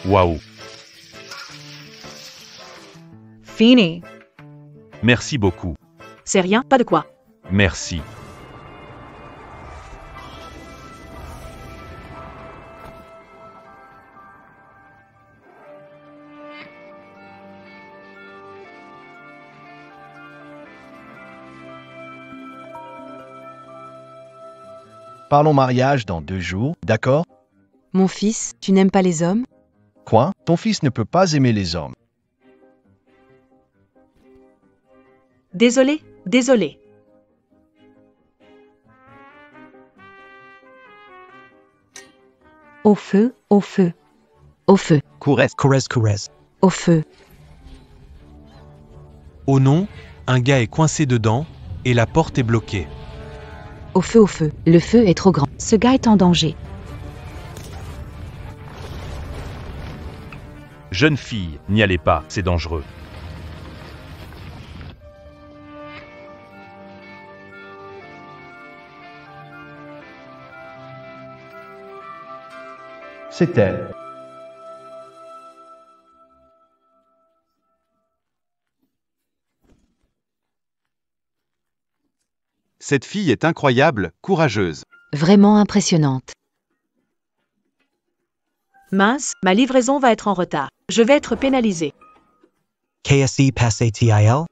Waouh. Fini. Merci beaucoup. C'est rien, pas de quoi. Merci. Parlons mariage dans 2 jours, d'accord? Mon fils, tu n'aimes pas les hommes? Quoi? Ton fils ne peut pas aimer les hommes. Désolé, désolé. Au feu, au feu. Au feu, Courez. au feu. Oh non, un gars est coincé dedans, et la porte est bloquée. Au feu, au feu. Le feu est trop grand. Ce gars est en danger. Jeune fille, n'y allez pas, c'est dangereux. C'est elle. Cette fille est incroyable, courageuse. Vraiment impressionnante. Mince, ma livraison va être en retard. Je vais être pénalisé. KSE passé TIL?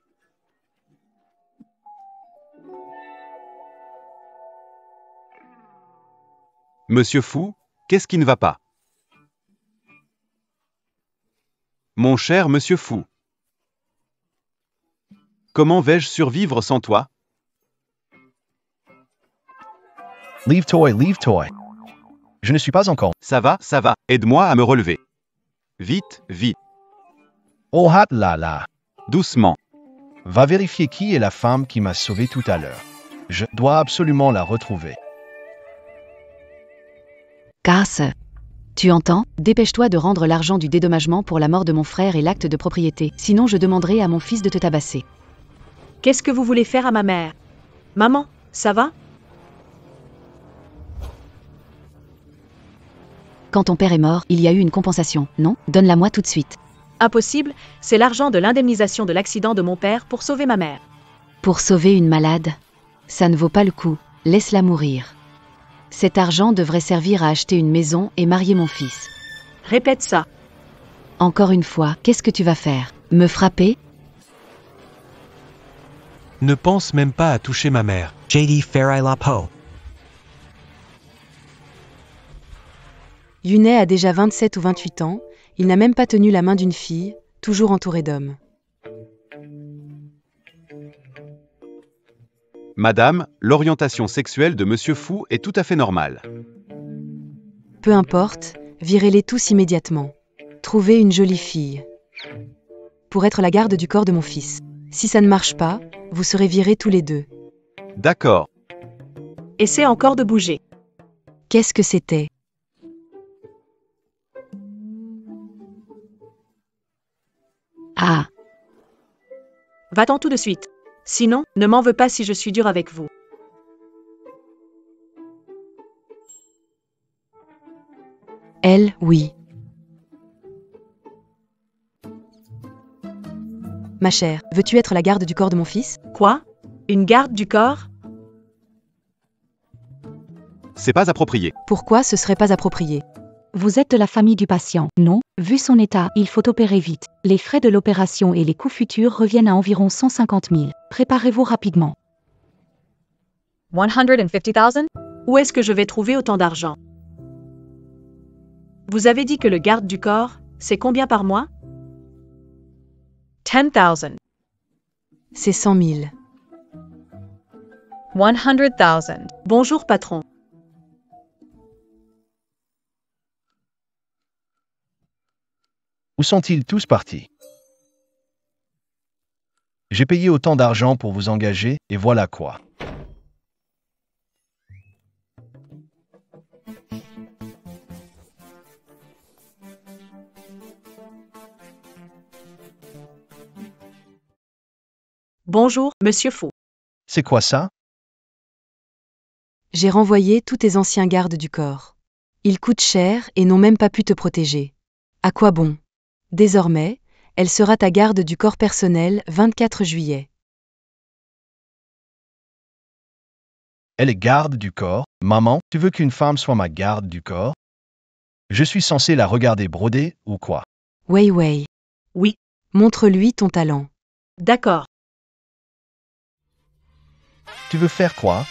Monsieur Fou, qu'est-ce qui ne va pas? Mon cher Monsieur Fou. Comment vais-je survivre sans toi? Leave toy. Je ne suis pas encore. Ça va, aide-moi à me relever. Vite, vite, Oh là. doucement. Va vérifier qui est la femme qui m'a sauvé tout à l'heure. Je dois absolument la retrouver. Casse. Tu entends? Dépêche-toi de rendre l'argent du dédommagement pour la mort de mon frère et l'acte de propriété. Sinon, je demanderai à mon fils de te tabasser. Qu'est-ce que vous voulez faire à ma mère? Maman, ça va? Quand ton père est mort, il y a eu une compensation, non? Donne-la-moi tout de suite. Impossible, c'est l'argent de l'indemnisation de l'accident de mon père pour sauver ma mère. Pour sauver une malade? Ça ne vaut pas le coup. Laisse-la mourir. Cet argent devrait servir à acheter une maison et marier mon fils. Répète ça. Encore une fois, qu'est-ce que tu vas faire? Me frapper? Ne pense même pas à toucher ma mère. JD Farai Lapo. Yunet a déjà 27 ou 28 ans. Il n'a même pas tenu la main d'une fille, toujours entouré d'hommes. Madame, l'orientation sexuelle de Monsieur Fou est tout à fait normale. Peu importe, virez-les tous immédiatement. Trouvez une jolie fille. Pour être la garde du corps de mon fils. Si ça ne marche pas, vous serez virés tous les deux. D'accord. Essaie encore de bouger. Qu'est-ce que c'était? Ah, Va-t'en tout de suite. Sinon, ne m'en veux pas si je suis dur avec vous. elle, oui. Ma chère, veux-tu être la garde du corps de mon fils? Quoi? Une garde du corps? C'est pas approprié. Pourquoi ce serait pas approprié? Vous êtes de la famille du patient, non? Vu son état, il faut opérer vite. Les frais de l'opération et les coûts futurs reviennent à environ 150 000. Préparez-vous rapidement. 150,000? Où est-ce que je vais trouver autant d'argent? Vous avez dit que le garde du corps, c'est combien par mois? 10,000. C'est 100 000. 100,000. Bonjour, patron. Où sont-ils tous partis? J'ai payé autant d'argent pour vous engager, et voilà quoi. Bonjour, monsieur Fou. C'est quoi ça? J'ai renvoyé tous tes anciens gardes du corps. Ils coûtent cher et n'ont même pas pu te protéger. À quoi bon? Désormais, elle sera ta garde du corps personnel 24 juillet. Elle est garde du corps. Maman, tu veux qu'une femme soit ma garde du corps? Je suis censé la regarder broder ou quoi? Wei Wei. Oui, Montre-lui ton talent. d'accord. Tu veux faire quoi?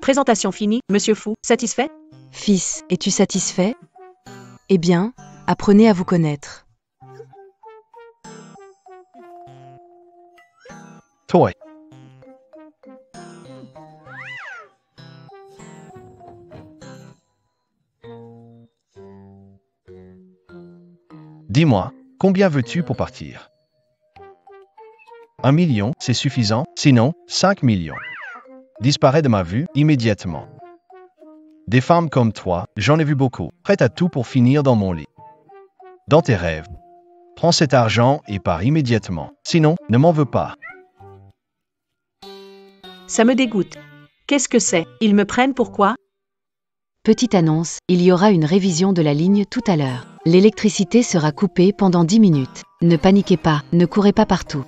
Présentation finie, Monsieur Fou, satisfait? Fils, es-tu satisfait? Eh bien, apprenez à vous connaître. Toi. Dis-moi, combien veux-tu pour partir? 1 million, c'est suffisant, sinon 5 millions. Disparaît de ma vue immédiatement. Des femmes comme toi, j'en ai vu beaucoup, prêtes à tout pour finir dans mon lit. Dans tes rêves. Prends cet argent et pars immédiatement, sinon, ne m'en veux pas. Ça me dégoûte. Qu'est-ce que c'est? Ils me prennent pour quoi? Petite annonce, il y aura une révision de la ligne tout à l'heure. L'électricité sera coupée pendant 10 minutes. Ne paniquez pas, ne courez pas partout.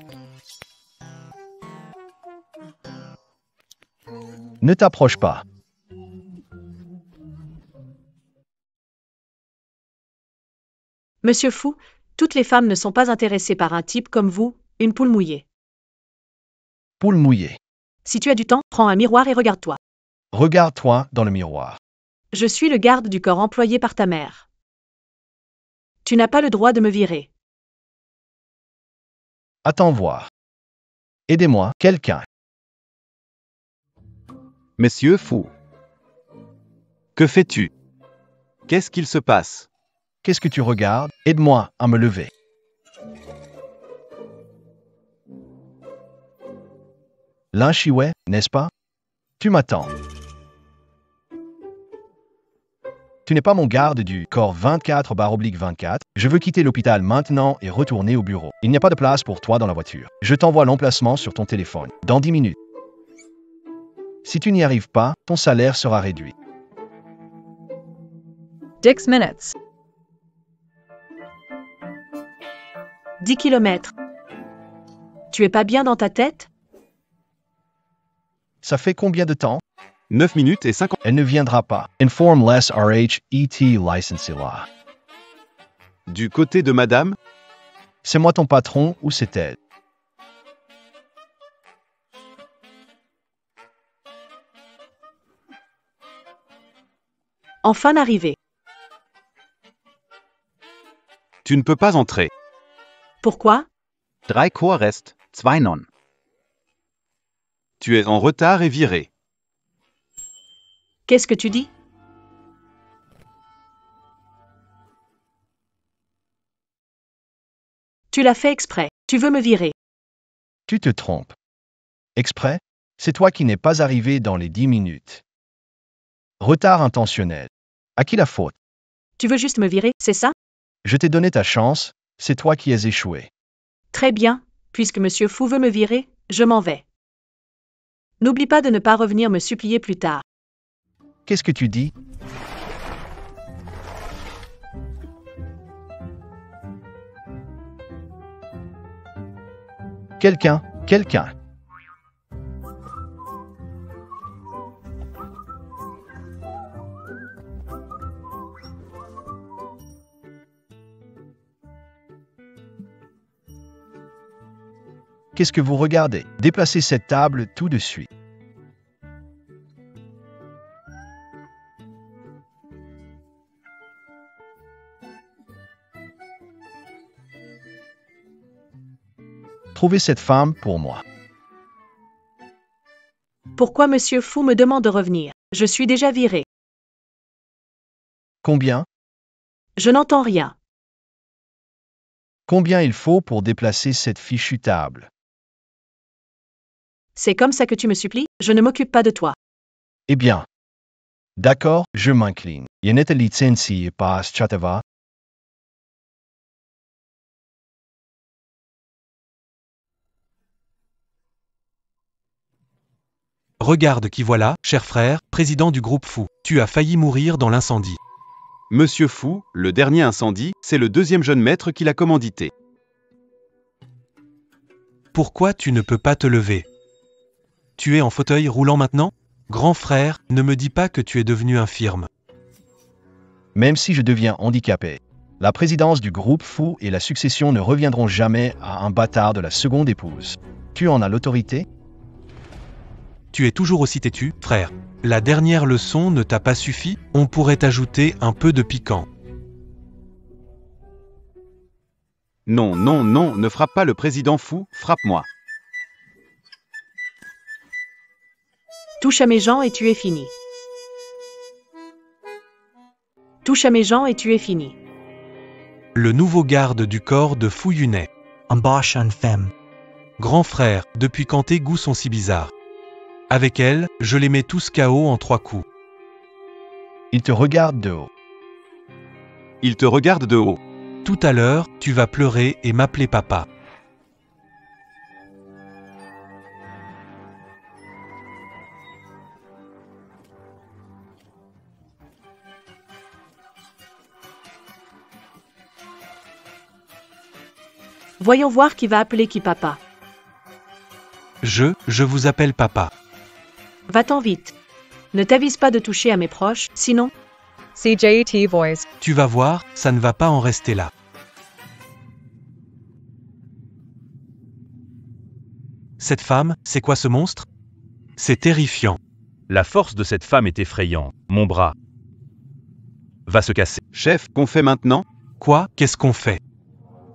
Ne t'approche pas. Monsieur Fou, toutes les femmes ne sont pas intéressées par un type comme vous, une poule mouillée. Poule mouillée. Si tu as du temps, prends un miroir et regarde-toi. Regarde-toi dans le miroir. Je suis le garde du corps employé par ta mère. Tu n'as pas le droit de me virer. Attends voir. Aidez-moi, quelqu'un. Monsieur Fou. Que fais-tu? Qu'est-ce qu'il se passe? Qu'est-ce que tu regardes? Aide-moi à me lever. Lin Chiwei, n'est-ce pas? Tu m'attends. Tu n'es pas mon garde du corps 24/24. Je veux quitter l'hôpital maintenant et retourner au bureau. Il n'y a pas de place pour toi dans la voiture. Je t'envoie l'emplacement sur ton téléphone. Dans 10 minutes. Si tu n'y arrives pas, ton salaire sera réduit. 6 minutes. 10 kilomètres. Tu es pas bien dans ta tête? Ça fait combien de temps? 9 minutes et 50. Elle ne viendra pas. Inform less RHET licensez-la. Du côté de madame? C'est moi ton patron ou c'est elle? Enfin d'arriver. Tu ne peux pas entrer. Pourquoi? 3 Chorrest, 2 Non. Tu es en retard et viré. Qu'est-ce que tu dis? Tu l'as fait exprès. Tu veux me virer. Tu te trompes. Exprès? C'est toi qui n'es pas arrivé dans les 10 minutes. Retard intentionnel. À qui la faute? Tu veux juste me virer, c'est ça? Je t'ai donné ta chance, c'est toi qui as échoué. Très bien, puisque Monsieur Fou veut me virer, je m'en vais. N'oublie pas de ne pas revenir me supplier plus tard. Qu'est-ce que tu dis? Quelqu'un. Qu'est-ce que vous regardez? Déplacez cette table tout de suite. Trouvez cette femme pour moi. Pourquoi Monsieur Fou me demande de revenir? Je suis déjà viré. Combien? Je n'entends rien. Combien il faut pour déplacer cette fichue table? C'est comme ça que tu me supplies? Je ne m'occupe pas de toi. Eh bien. D'accord, je m'incline. Yenete licencie pas chatava. Regarde qui voilà, cher frère, président du groupe Fou. Tu as failli mourir dans l'incendie. Monsieur Fou, le dernier incendie, c'est le deuxième jeune maître qui l'a commandité. Pourquoi tu ne peux pas te lever? Tu es en fauteuil roulant maintenant? Grand frère, ne me dis pas que tu es devenu infirme. Même si je deviens handicapé, la présidence du groupe Fou et la succession ne reviendront jamais à un bâtard de la seconde épouse. Tu en as l'autorité? Tu es toujours aussi têtu, frère. La dernière leçon ne t'a pas suffi? On pourrait ajouter un peu de piquant. Non, non, non, ne frappe pas le président Fou, frappe-moi. Touche à mes gens et tu es fini. Touche à mes gens et tu es fini. Le nouveau garde du corps de Fou Yunet. Embauche une femme. Grand frère, depuis quand tes goûts sont si bizarres? Avec elle, je les mets tous KO en 3 coups. Il te regarde de haut. Il te regarde de haut. Tout à l'heure, tu vas pleurer et m'appeler papa. Voyons voir qui va appeler qui papa. Je vous appelle papa. Va-t'en vite. Ne t'avise pas de toucher à mes proches, sinon... CJT voice. Tu vas voir, ça ne va pas en rester là. Cette femme, c'est quoi ce monstre? C'est terrifiant. La force de cette femme est effrayante. Mon bras va se casser. Chef, qu'on fait maintenant? Quoi? Qu'est-ce qu'on fait?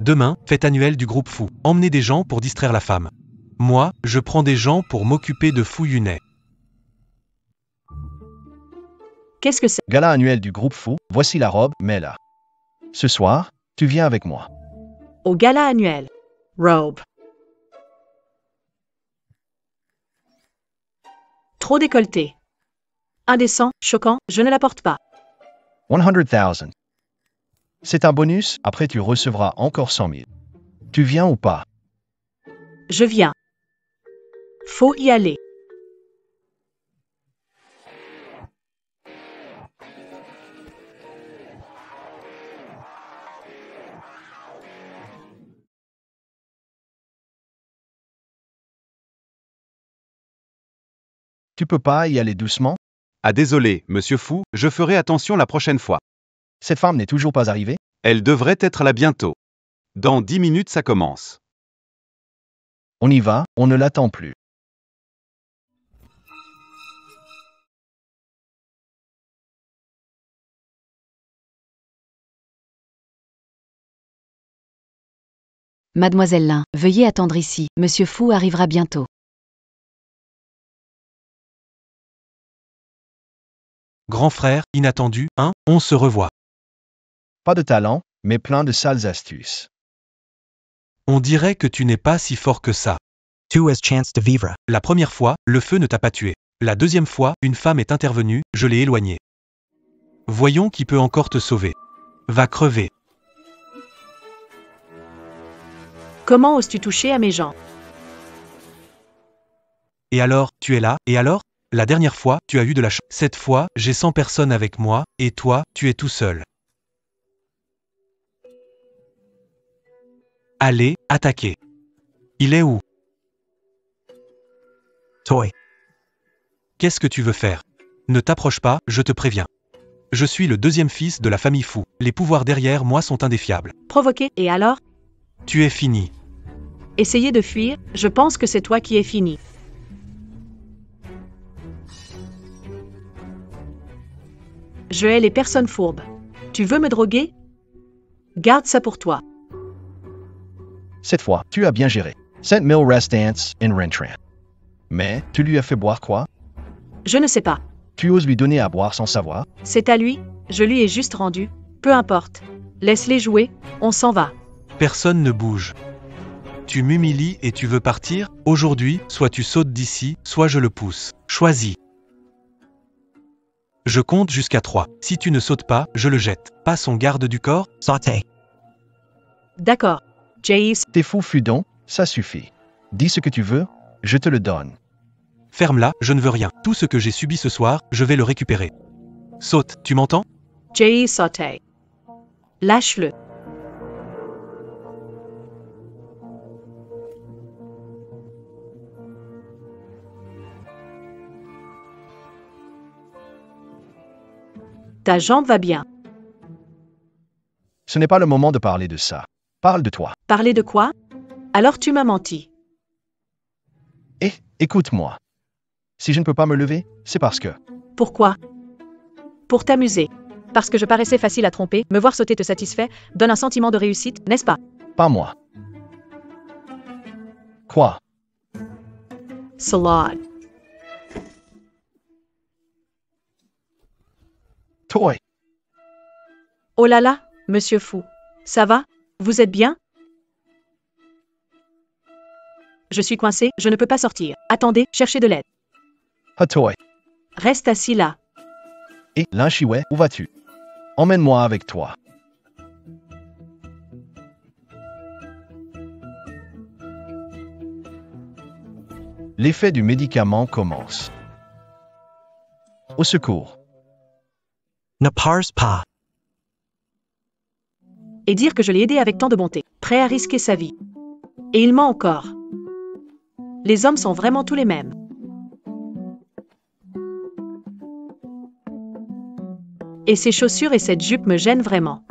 Demain, fête annuelle du groupe Fou. Emmenez des gens pour distraire la femme. Moi, je prends des gens pour m'occuper de Fou Yunet. Qu'est-ce que c'est? Gala annuel du groupe Fou, voici la robe, mets-la. Ce soir, tu viens avec moi. Au gala annuel. Robe. Trop décolleté. Indécent, choquant, je ne la porte pas. 100,000. C'est un bonus, après tu recevras encore 100 000. Tu viens ou pas? Je viens. Faut y aller. Tu peux pas y aller doucement? Ah désolé, monsieur Fou, je ferai attention la prochaine fois. Cette femme n'est toujours pas arrivée? Elle devrait être là bientôt. Dans 10 minutes ça commence. On y va, on ne l'attend plus. Mademoiselle Lin, veuillez attendre ici, Monsieur Fou arrivera bientôt. Grand frère, inattendu, hein? On se revoit. Pas de talent, mais plein de sales astuces. On dirait que tu n'es pas si fort que ça. Tu as chance de vivre. La première fois, le feu ne t'a pas tué. La deuxième fois, une femme est intervenue, je l'ai éloignée. Voyons qui peut encore te sauver. Va crever. Comment oses-tu toucher à mes gens? Et alors, tu es là, et alors? La dernière fois, tu as eu de la chance. Cette fois, j'ai 100 personnes avec moi, et toi, tu es tout seul. Allez, attaquez. Il est où? Toi. Qu'est-ce que tu veux faire? Ne t'approche pas, je te préviens. Je suis le deuxième fils de la famille Fou. Les pouvoirs derrière moi sont indéfiables. Provoqué, et alors? Tu es fini. Essayez de fuir, je pense que c'est toi qui es fini. Je hais les personnes fourbes. Tu veux me droguer? Garde ça pour toi. Cette fois, tu as bien géré. 5000 restants in Rentran. Mais, tu lui as fait boire quoi? Je ne sais pas. Tu oses lui donner à boire sans savoir? C'est à lui, je lui ai juste rendu. Peu importe. Laisse-les jouer, on s'en va. Personne ne bouge. Tu m'humilies et tu veux partir? Aujourd'hui, soit tu sautes d'ici, soit je le pousse. Choisis. Je compte jusqu'à 3. Si tu ne sautes pas, je le jette. Pas son garde du corps? Sauté. D'accord. Jace, T'es fou, Fudon, ça suffit. Dis ce que tu veux, je te le donne. Ferme-la, je ne veux rien. Tout ce que j'ai subi ce soir, je vais le récupérer. Saute, tu m'entends? Jay sauté. Lâche-le. Ta jambe va bien. Ce n'est pas le moment de parler de ça. Parle de toi. Parler de quoi? Alors tu m'as menti. Et, écoute-moi. Si je ne peux pas me lever, c'est parce que... Pourquoi? Pour t'amuser. Parce que je paraissais facile à tromper, me voir sauter te satisfait, donne un sentiment de réussite, n'est-ce pas? Pas moi. Quoi? Salade. Toi. Oh là là, monsieur fou. Ça va? Vous êtes bien? Je suis coincé, je ne peux pas sortir. Attendez, cherchez de l'aide. Ah toi. Reste assis là. Et, Linchiway, où vas-tu? Emmène-moi avec toi. L'effet du médicament commence. Au secours. Ne pars pas. Et dire que je l'ai aidé avec tant de bonté, prêt à risquer sa vie. Et il ment encore. Les hommes sont vraiment tous les mêmes. Et ces chaussures et cette jupe me gênent vraiment.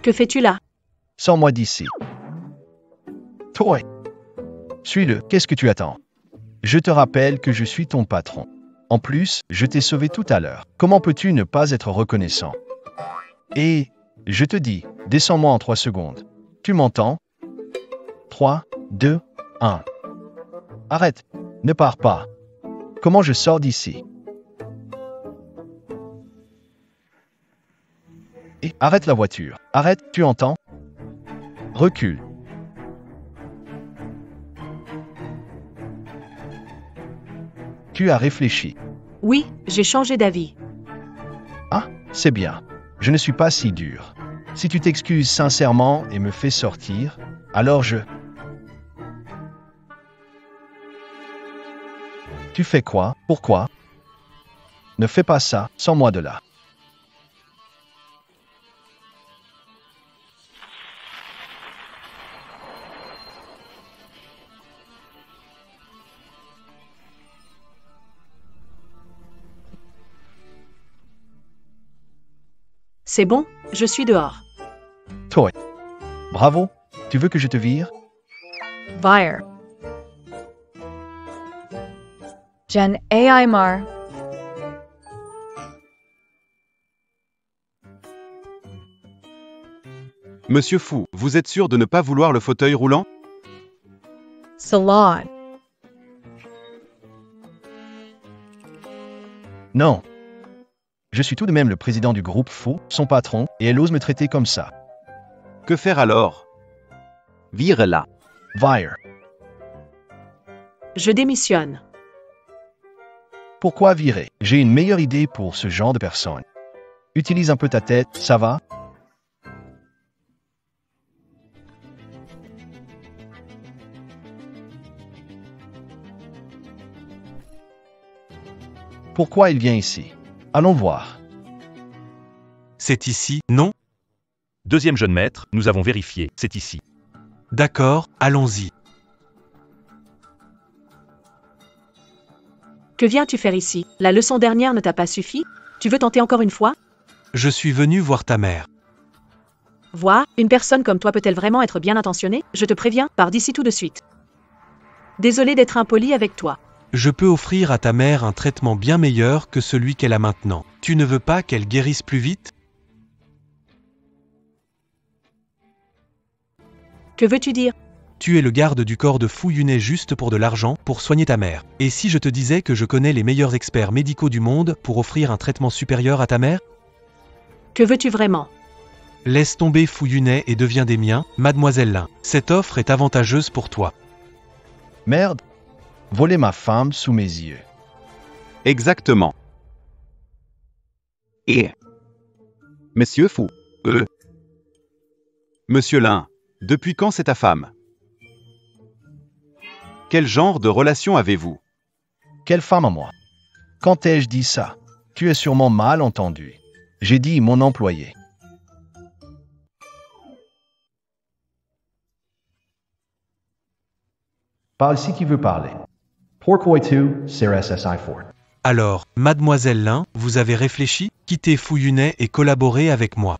Que fais-tu là? Sors-moi d'ici. Toi. Suis-le, qu'est-ce que tu attends? Je te rappelle que je suis ton patron. En plus, je t'ai sauvé tout à l'heure. Comment peux-tu ne pas être reconnaissant? Et, je te dis, descends-moi en 3 secondes. Tu m'entends? 3, 2, 1. Arrête, ne pars pas. Comment je sors d'ici? Et arrête la voiture. Arrête, tu entends? Recule. Tu as réfléchi. Oui, j'ai changé d'avis. Ah, c'est bien. Je ne suis pas si dur. Si tu t'excuses sincèrement et me fais sortir, alors je... Tu fais quoi? Pourquoi? Ne fais pas ça, sors-moi de là. C'est bon, je suis dehors. Toi. Bravo. Tu veux que je te vire? Vire. Jen AI Mar. Monsieur Fou, vous êtes sûr de ne pas vouloir le fauteuil roulant? Salon. Non. Je suis tout de même le président du groupe Fou, son patron, et elle ose me traiter comme ça. Que faire alors? Vire-la. Vire. Je démissionne. Pourquoi virer? J'ai une meilleure idée pour ce genre de personne. Utilise un peu ta tête, ça va? Pourquoi il vient ici? Allons voir. C'est ici, non? Deuxième jeune maître, nous avons vérifié, c'est ici. D'accord, allons-y. Que viens-tu faire ici? La leçon dernière ne t'a pas suffi? Tu veux tenter encore une fois? Je suis venu voir ta mère. Vois, une personne comme toi peut-elle vraiment être bien intentionnée? Je te préviens, pars d'ici tout de suite. Désolé d'être impoli avec toi. Je peux offrir à ta mère un traitement bien meilleur que celui qu'elle a maintenant. Tu ne veux pas qu'elle guérisse plus vite? Que veux-tu dire? Tu es le garde du corps de Fu Yunai juste pour de l'argent, pour soigner ta mère. Et si je te disais que je connais les meilleurs experts médicaux du monde pour offrir un traitement supérieur à ta mère? Que veux-tu vraiment? Laisse tomber Fu Yunai et deviens des miens, mademoiselle Lin. Cette offre est avantageuse pour toi. Merde. Voler ma femme sous mes yeux. Exactement. Et. Monsieur Fou. Monsieur Lin, depuis quand c'est ta femme? Quel genre de relation avez-vous? Quelle femme à moi? Quand ai-je dit ça? Tu es sûrement mal entendu. J'ai dit mon employé. Parle si qui veut parler. Pourquoi tu, CRSSI4? Alors, mademoiselle Lin, vous avez réfléchi, quittez Fouillunet et collaborez avec moi.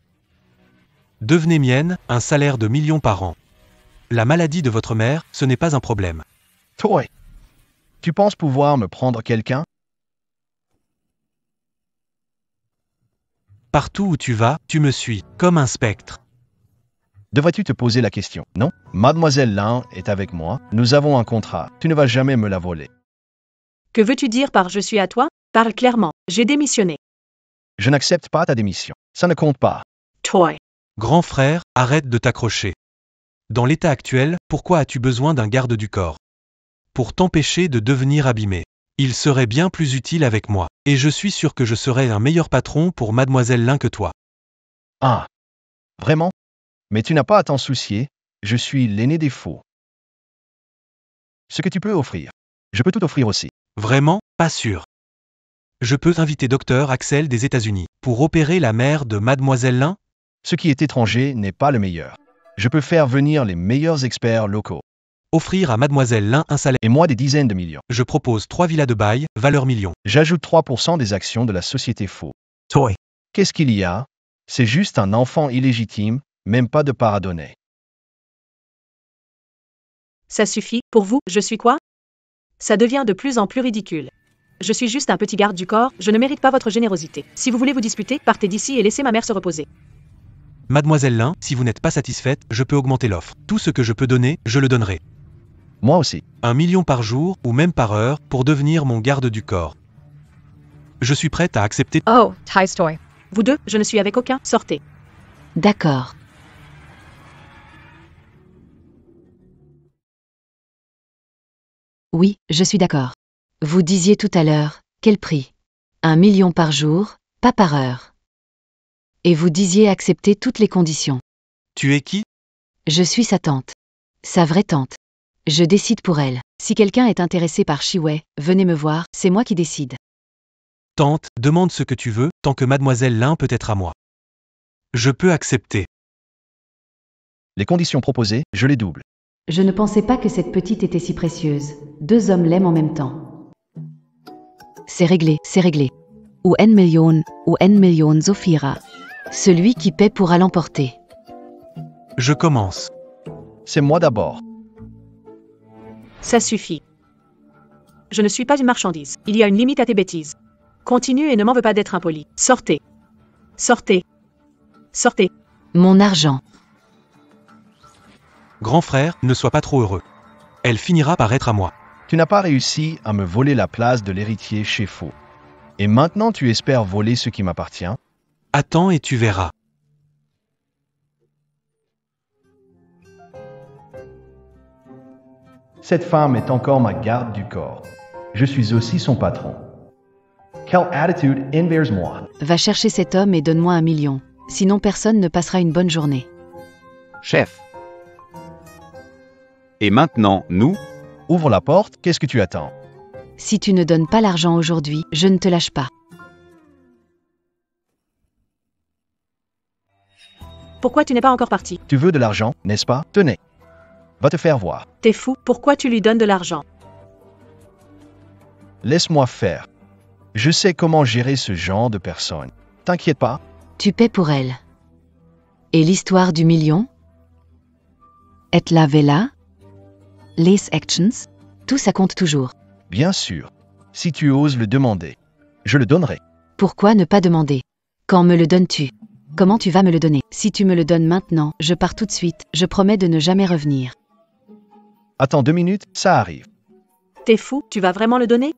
Devenez mienne, un salaire de millions par an. La maladie de votre mère, ce n'est pas un problème. Toi, tu penses pouvoir me prendre quelqu'un? Partout où tu vas, tu me suis, comme un spectre. Devrais-tu te poser la question? Non? Mademoiselle Lin est avec moi. Nous avons un contrat. Tu ne vas jamais me la voler. Que veux-tu dire par je suis à toi? Parle clairement. J'ai démissionné. Je n'accepte pas ta démission. Ça ne compte pas. Toy. Grand frère, arrête de t'accrocher. Dans l'état actuel, pourquoi as-tu besoin d'un garde du corps? Pour t'empêcher de devenir abîmé. Il serait bien plus utile avec moi. Et je suis sûr que je serais un meilleur patron pour mademoiselle Lin que toi. Ah. Vraiment? Mais tu n'as pas à t'en soucier. Je suis l'aîné des faux. Ce que tu peux offrir. Je peux tout offrir aussi. Vraiment, pas sûr. Je peux inviter Dr Axel des États-Unis pour opérer la mère de mademoiselle Lin? Ce qui est étranger n'est pas le meilleur. Je peux faire venir les meilleurs experts locaux. Offrir à mademoiselle Lin un salaire. Et moi des dizaines de millions. Je propose 3 villas de bail, valeur millions. J'ajoute 3% des actions de la société faux. Toy. Qu'est-ce qu'il y a? C'est juste un enfant illégitime, même pas de part à donner. Ça suffit, pour vous, je suis quoi? Ça devient de plus en plus ridicule. Je suis juste un petit garde du corps, je ne mérite pas votre générosité. Si vous voulez vous disputer, partez d'ici et laissez ma mère se reposer. Mademoiselle Lin, si vous n'êtes pas satisfaite, je peux augmenter l'offre. Tout ce que je peux donner, je le donnerai. Moi aussi. 1 million par jour, ou même par heure, pour devenir mon garde du corps. Je suis prête à accepter. Oh, Ty's toy. Vous deux, je ne suis avec aucun, sortez. D'accord. Oui, je suis d'accord. Vous disiez tout à l'heure, quel prix? 1 million par jour, pas par heure. Et vous disiez accepter toutes les conditions. Tu es qui? Je suis sa tante. Sa vraie tante. Je décide pour elle. Si quelqu'un est intéressé par Chiwei, venez me voir, c'est moi qui décide. Tante, demande ce que tu veux, tant que mademoiselle Lin peut être à moi. Je peux accepter. Les conditions proposées, je les double. Je ne pensais pas que cette petite était si précieuse. 2 hommes l'aiment en même temps. C'est réglé, c'est réglé. Ou N million Sophira. Celui qui paie pourra l'emporter. Je commence. C'est moi d'abord. Ça suffit. Je ne suis pas une marchandise. Il y a une limite à tes bêtises. Continue et ne m'en veux pas d'être impoli. Sortez. Sortez. Sortez. Mon argent. Grand frère, ne sois pas trop heureux. Elle finira par être à moi. Tu n'as pas réussi à me voler la place de l'héritier chez Faux. Et maintenant tu espères voler ce qui m'appartient? Attends et tu verras. Cette femme est encore ma garde du corps. Je suis aussi son patron. Quelle attitude envers moi? Va chercher cet homme et donne-moi 1 million. Sinon personne ne passera une bonne journée. Chef. Et maintenant, nous? Ouvre la porte, qu'est-ce que tu attends? Si tu ne donnes pas l'argent aujourd'hui, je ne te lâche pas. Pourquoi tu n'es pas encore parti? Tu veux de l'argent, n'est-ce pas? Tenez. Va te faire voir. T'es fou, pourquoi tu lui donnes de l'argent? Laisse-moi faire. Je sais comment gérer ce genre de personnes. T'inquiète pas. Tu paies pour elle. Et l'histoire du million? Et la vela? Les actions? Tout ça compte toujours. Bien sûr. Si tu oses le demander, je le donnerai. Pourquoi ne pas demander? Quand me le donnes-tu? Comment tu vas me le donner? Si tu me le donnes maintenant, je pars tout de suite, je promets de ne jamais revenir. Attends 2 minutes, ça arrive. T'es fou, tu vas vraiment le donner?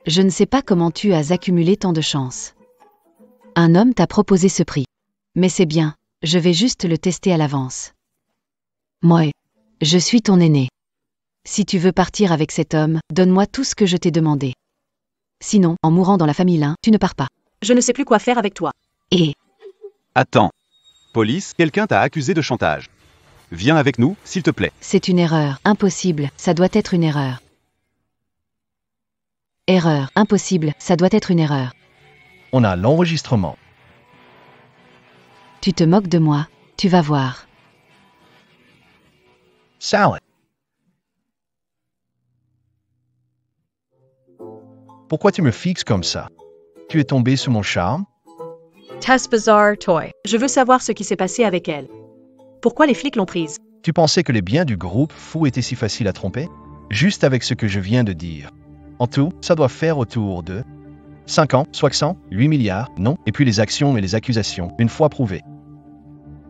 Je ne sais pas comment tu as accumulé tant de chance. Un homme t'a proposé ce prix. Mais c'est bien, je vais juste le tester à l'avance. Moi, je suis ton aîné. Si tu veux partir avec cet homme, donne-moi tout ce que je t'ai demandé. Sinon, en mourant dans la famille Lin, tu ne pars pas. Je ne sais plus quoi faire avec toi. Et Attends. Police, quelqu'un t'a accusé de chantage. Viens avec nous, s'il te plaît. c'est une erreur. Impossible, ça doit être une erreur. Erreur. Impossible, ça doit être une erreur. On a l'enregistrement. Tu te moques de moi. Tu vas voir. Salad. Pourquoi tu me fixes comme ça? Tu es tombé sous mon charme? Tess Bazaar Toy. Je veux savoir ce qui s'est passé avec elle. Pourquoi les flics l'ont prise? Tu pensais que les biens du groupe fou étaient si faciles à tromper? Juste avec ce que je viens de dire. En tout, ça doit faire autour de 5 ans, 60, 8 milliards, non, et puis les actions et les accusations, une fois prouvées.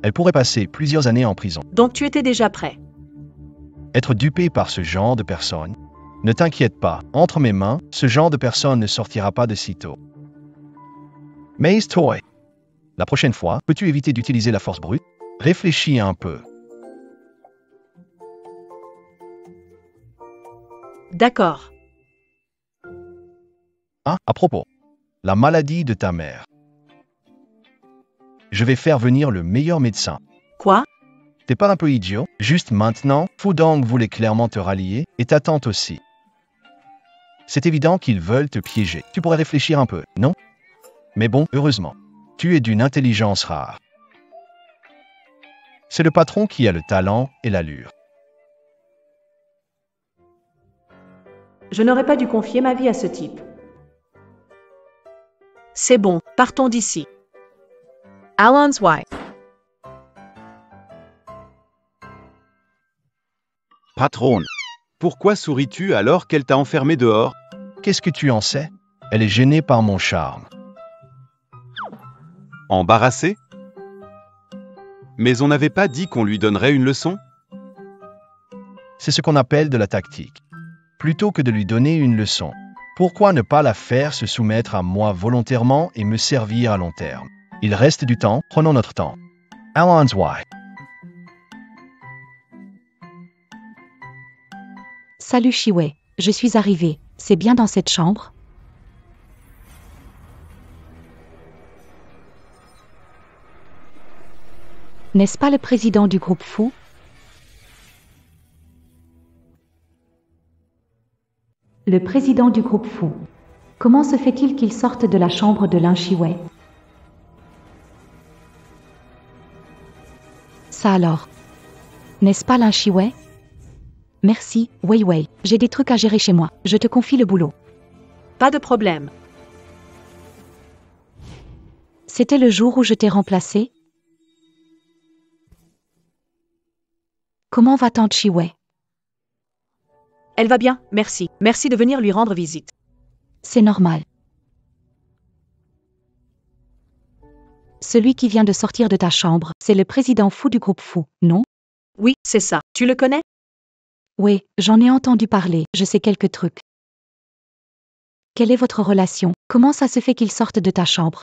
Elle pourrait passer plusieurs années en prison. Donc tu étais déjà prêt. Être dupé par ce genre de personne? Ne t'inquiète pas, entre mes mains, ce genre de personne ne sortira pas de sitôt. Maze Toy. La prochaine fois, peux-tu éviter d'utiliser la force brute? Réfléchis un peu. D'accord. Ah, à propos, la maladie de ta mère. Je vais faire venir le meilleur médecin. Quoi? T'es pas un peu idiot? Juste maintenant, Fudong voulait clairement te rallier, et ta tante aussi. C'est évident qu'ils veulent te piéger. Tu pourrais réfléchir un peu, non? Mais bon, heureusement, tu es d'une intelligence rare. C'est le patron qui a le talent et l'allure. Je n'aurais pas dû confier ma vie à ce type. C'est bon, partons d'ici. Alon's wife. Patron. Pourquoi souris-tu alors qu'elle t'a enfermé dehors? Qu'est-ce que tu en sais? Elle est gênée par mon charme. Embarrassé? Mais on n'avait pas dit qu'on lui donnerait une leçon? C'est ce qu'on appelle de la tactique. Plutôt que de lui donner une leçon, pourquoi ne pas la faire se soumettre à moi volontairement et me servir à long terme? Il reste du temps, prenons notre temps. Alon's wife. Salut Chiwei, je suis arrivée. C'est bien dans cette chambre? N'est-ce pas le président du groupe fou? Le président du groupe fou. Comment se fait-il qu'il sorte de la chambre de Lin Chiwei? Ça alors. N'est-ce pas Lin Chiwei? Merci, Wei Wei. J'ai des trucs à gérer chez moi. Je te confie le boulot. Pas de problème. C'était le jour où je t'ai remplacé? Comment va tante Chiwei? Elle va bien, merci. Merci de venir lui rendre visite. C'est normal. Celui qui vient de sortir de ta chambre, c'est le président fou du groupe fou, non? Oui, c'est ça. Tu le connais? Oui, j'en ai entendu parler, je sais quelques trucs. Quelle est votre relation? Comment ça se fait qu'il sorte de ta chambre?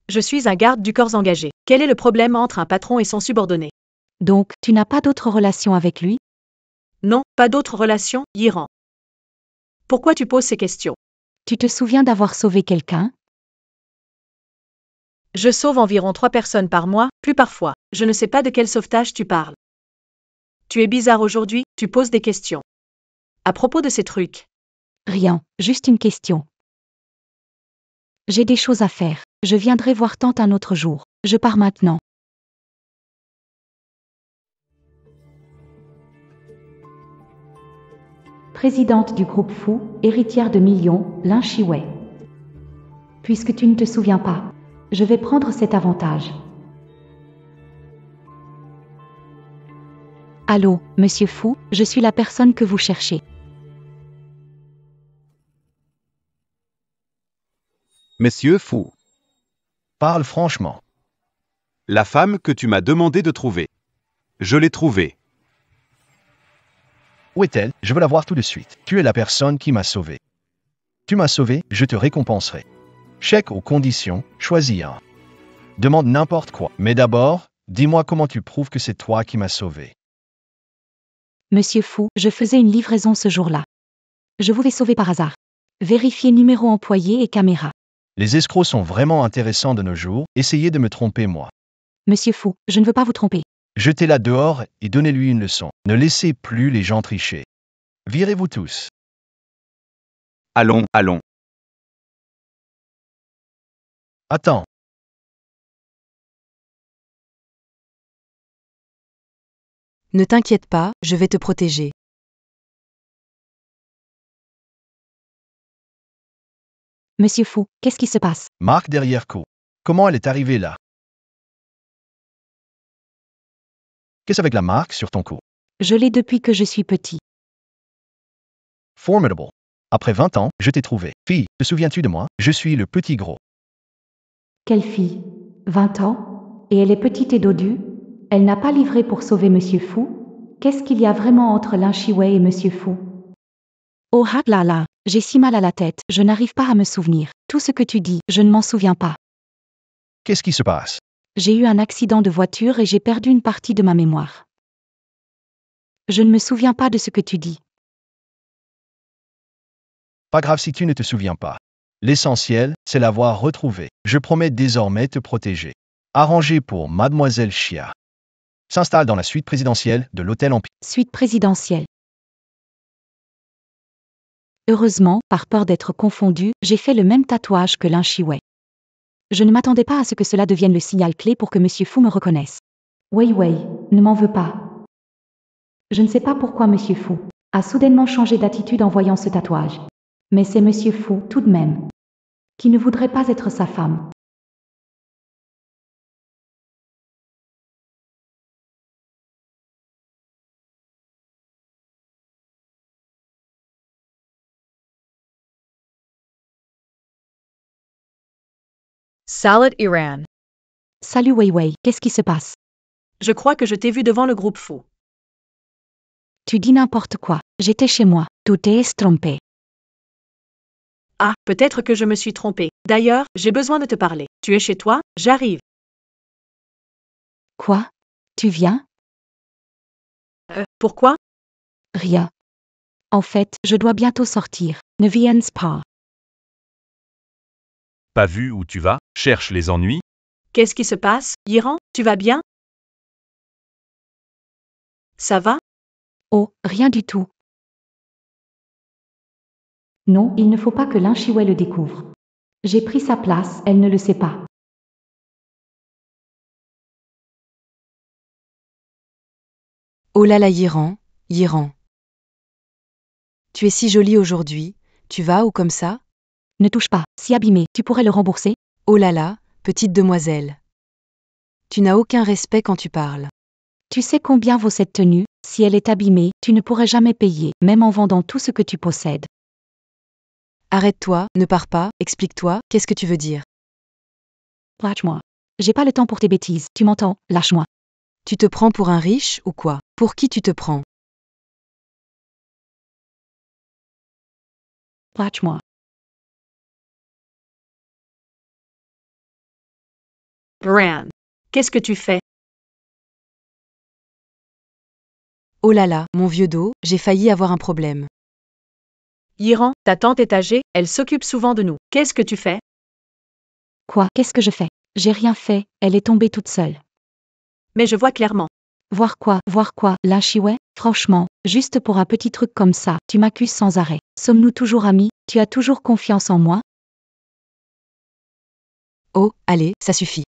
Je suis un garde du corps engagé. Quel est le problème entre un patron et son subordonné? Donc, tu n'as pas d'autre relation avec lui? Non, pas d'autre relation, Yiran. Pourquoi tu poses ces questions? Tu te souviens d'avoir sauvé quelqu'un? Je sauve environ 3 personnes par mois, plus parfois. Je ne sais pas de quel sauvetage tu parles. Tu es bizarre aujourd'hui, tu poses des questions. À propos de ces trucs. Rien, juste une question. J'ai des choses à faire. Je viendrai voir tante un autre jour. Je pars maintenant. Présidente du groupe fou, héritière de millions, Lin Chiwei. Puisque tu ne te souviens pas, je vais prendre cet avantage. Allô, monsieur Fou, je suis la personne que vous cherchez. Monsieur Fou. Parle franchement. La femme que tu m'as demandé de trouver. Je l'ai trouvée. Où est-elle? Je veux la voir tout de suite. Tu es la personne qui m'a sauvé. Tu m'as sauvé, je te récompenserai. Chèque aux conditions, choisis un. Demande n'importe quoi. Mais d'abord, dis-moi comment tu prouves que c'est toi qui m'as sauvé. Monsieur Fou, je faisais une livraison ce jour-là. Je vous ai sauvé par hasard. Vérifiez numéro employé et caméra. Les escrocs sont vraiment intéressants de nos jours, essayez de me tromper moi. Monsieur Fou, je ne veux pas vous tromper. Jetez-la dehors et donnez-lui une leçon. Ne laissez plus les gens tricher. Virez-vous tous. Allons, allons. Attends. Ne t'inquiète pas, je vais te protéger. Monsieur Fou, qu'est-ce qui se passe? Marc derrière Co. Comment elle est arrivée là? Qu'est-ce avec la marque sur ton cou? Je l'ai depuis que je suis petit. Formidable. Après 20 ans, je t'ai trouvé. Fille, te souviens-tu de moi? Je suis le petit gros. Quelle fille? 20 ans? Et elle est petite et dodue? Elle n'a pas livré pour sauver Monsieur Fou? Qu'est-ce qu'il y a vraiment entre Lin Shiwei et Monsieur Fou? Oh ah là là, j'ai si mal à la tête, je n'arrive pas à me souvenir. Tout ce que tu dis, je ne m'en souviens pas. Qu'est-ce qui se passe? J'ai eu un accident de voiture et j'ai perdu une partie de ma mémoire. Je ne me souviens pas de ce que tu dis. Pas grave si tu ne te souviens pas. L'essentiel, c'est l'avoir retrouvé. Je promets désormais te protéger. Arrangé pour Mademoiselle Chia. S'installe dans la suite présidentielle de l'Hôtel Empire. Suite présidentielle. Heureusement, par peur d'être confondu, j'ai fait le même tatouage que Lin Shiwei. Je ne m'attendais pas à ce que cela devienne le signal clé pour que Monsieur Fou me reconnaisse. Wei Wei, ne m'en veux pas. Je ne sais pas pourquoi Monsieur Fou a soudainement changé d'attitude en voyant ce tatouage. Mais c'est Monsieur Fou, tout de même, qui ne voudrait pas être sa femme. Salad Iran. Salut Wei Wei, qu'est-ce qui se passe? Je crois que je t'ai vu devant le groupe fou. Tu dis n'importe quoi. J'étais chez moi. Tu t'es trompé. Ah, peut-être que je me suis trompée. D'ailleurs, j'ai besoin de te parler. Tu es chez toi? J'arrive. Quoi? Tu viens? Pourquoi? Rien. En fait, je dois bientôt sortir. Ne viens pas. Pas vu où tu vas? Cherche les ennuis? Qu'est-ce qui se passe? Yiran, tu vas bien? Ça va? Oh, rien du tout. Non, il ne faut pas que Lin Shiwei le découvre. J'ai pris sa place, elle ne le sait pas. Oh là là Yiran, Yiran. Tu es si jolie aujourd'hui, tu vas ou comme ça? Ne touche pas, si abîmé, tu pourrais le rembourser? Oh là là, petite demoiselle. Tu n'as aucun respect quand tu parles. Tu sais combien vaut cette tenue? Si elle est abîmée, tu ne pourrais jamais payer, même en vendant tout ce que tu possèdes. Arrête-toi, ne pars pas, explique-toi, qu'est-ce que tu veux dire? Lâche-moi. J'ai pas le temps pour tes bêtises, tu m'entends? Lâche-moi. Tu te prends pour un riche ou quoi? Pour qui tu te prends? Lâche-moi. Bran. Qu'est-ce que tu fais? Oh là là, mon vieux dos, j'ai failli avoir un problème. Yiran, ta tante est âgée, elle s'occupe souvent de nous. Qu'est-ce que tu fais? Quoi? Qu'est-ce que je fais? J'ai rien fait, elle est tombée toute seule. Mais je vois clairement. Voir quoi, Lin Shiwei? Franchement, juste pour un petit truc comme ça, tu m'accuses sans arrêt. Sommes-nous toujours amis? Tu as toujours confiance en moi? Oh, allez, ça suffit.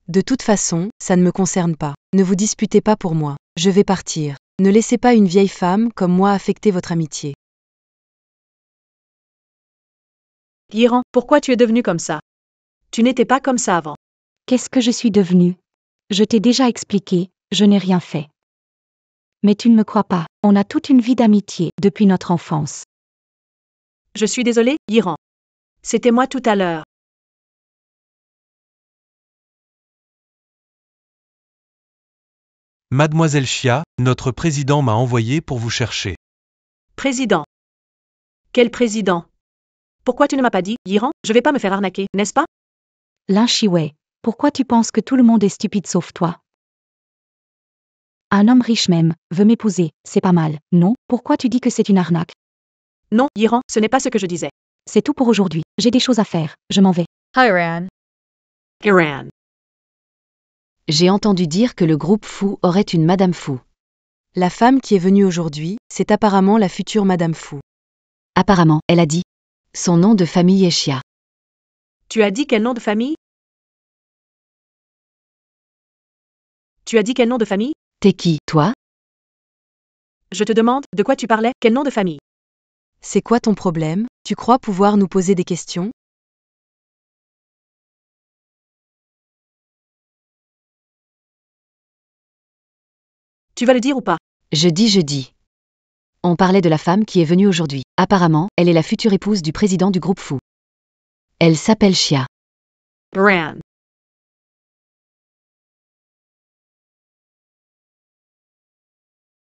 De toute façon, ça ne me concerne pas. Ne vous disputez pas pour moi. Je vais partir. Ne laissez pas une vieille femme comme moi affecter votre amitié. Yiran, pourquoi tu es devenu comme ça? Tu n'étais pas comme ça avant. Qu'est-ce que je suis devenue? Je t'ai déjà expliqué, je n'ai rien fait. Mais tu ne me crois pas, on a toute une vie d'amitié depuis notre enfance. Je suis désolée, Yiran. C'était moi tout à l'heure. Mademoiselle Chia, notre président m'a envoyé pour vous chercher. Président. Quel président? Pourquoi tu ne m'as pas dit, Yiran? Je vais pas me faire arnaquer, n'est-ce pas? Lin Shiwei, pourquoi tu penses que tout le monde est stupide sauf toi? Un homme riche même, veut m'épouser, c'est pas mal, non? Pourquoi tu dis que c'est une arnaque? Non, Yiran, ce n'est pas ce que je disais. C'est tout pour aujourd'hui. J'ai des choses à faire. Je m'en vais. Iran. Iran. J'ai entendu dire que le groupe Fou aurait une Madame Fou. La femme qui est venue aujourd'hui, c'est apparemment la future Madame Fou. Apparemment, elle a dit. Son nom de famille est Chia. Tu as dit quel nom de famille? Tu as dit quel nom de famille? T'es qui, toi? Je te demande, de quoi tu parlais? Quel nom de famille? C'est quoi ton problème? Tu crois pouvoir nous poser des questions? Tu vas le dire ou pas? Je dis. On parlait de la femme qui est venue aujourd'hui. Apparemment, elle est la future épouse du président du groupe Fou. Elle s'appelle Chia. Iran.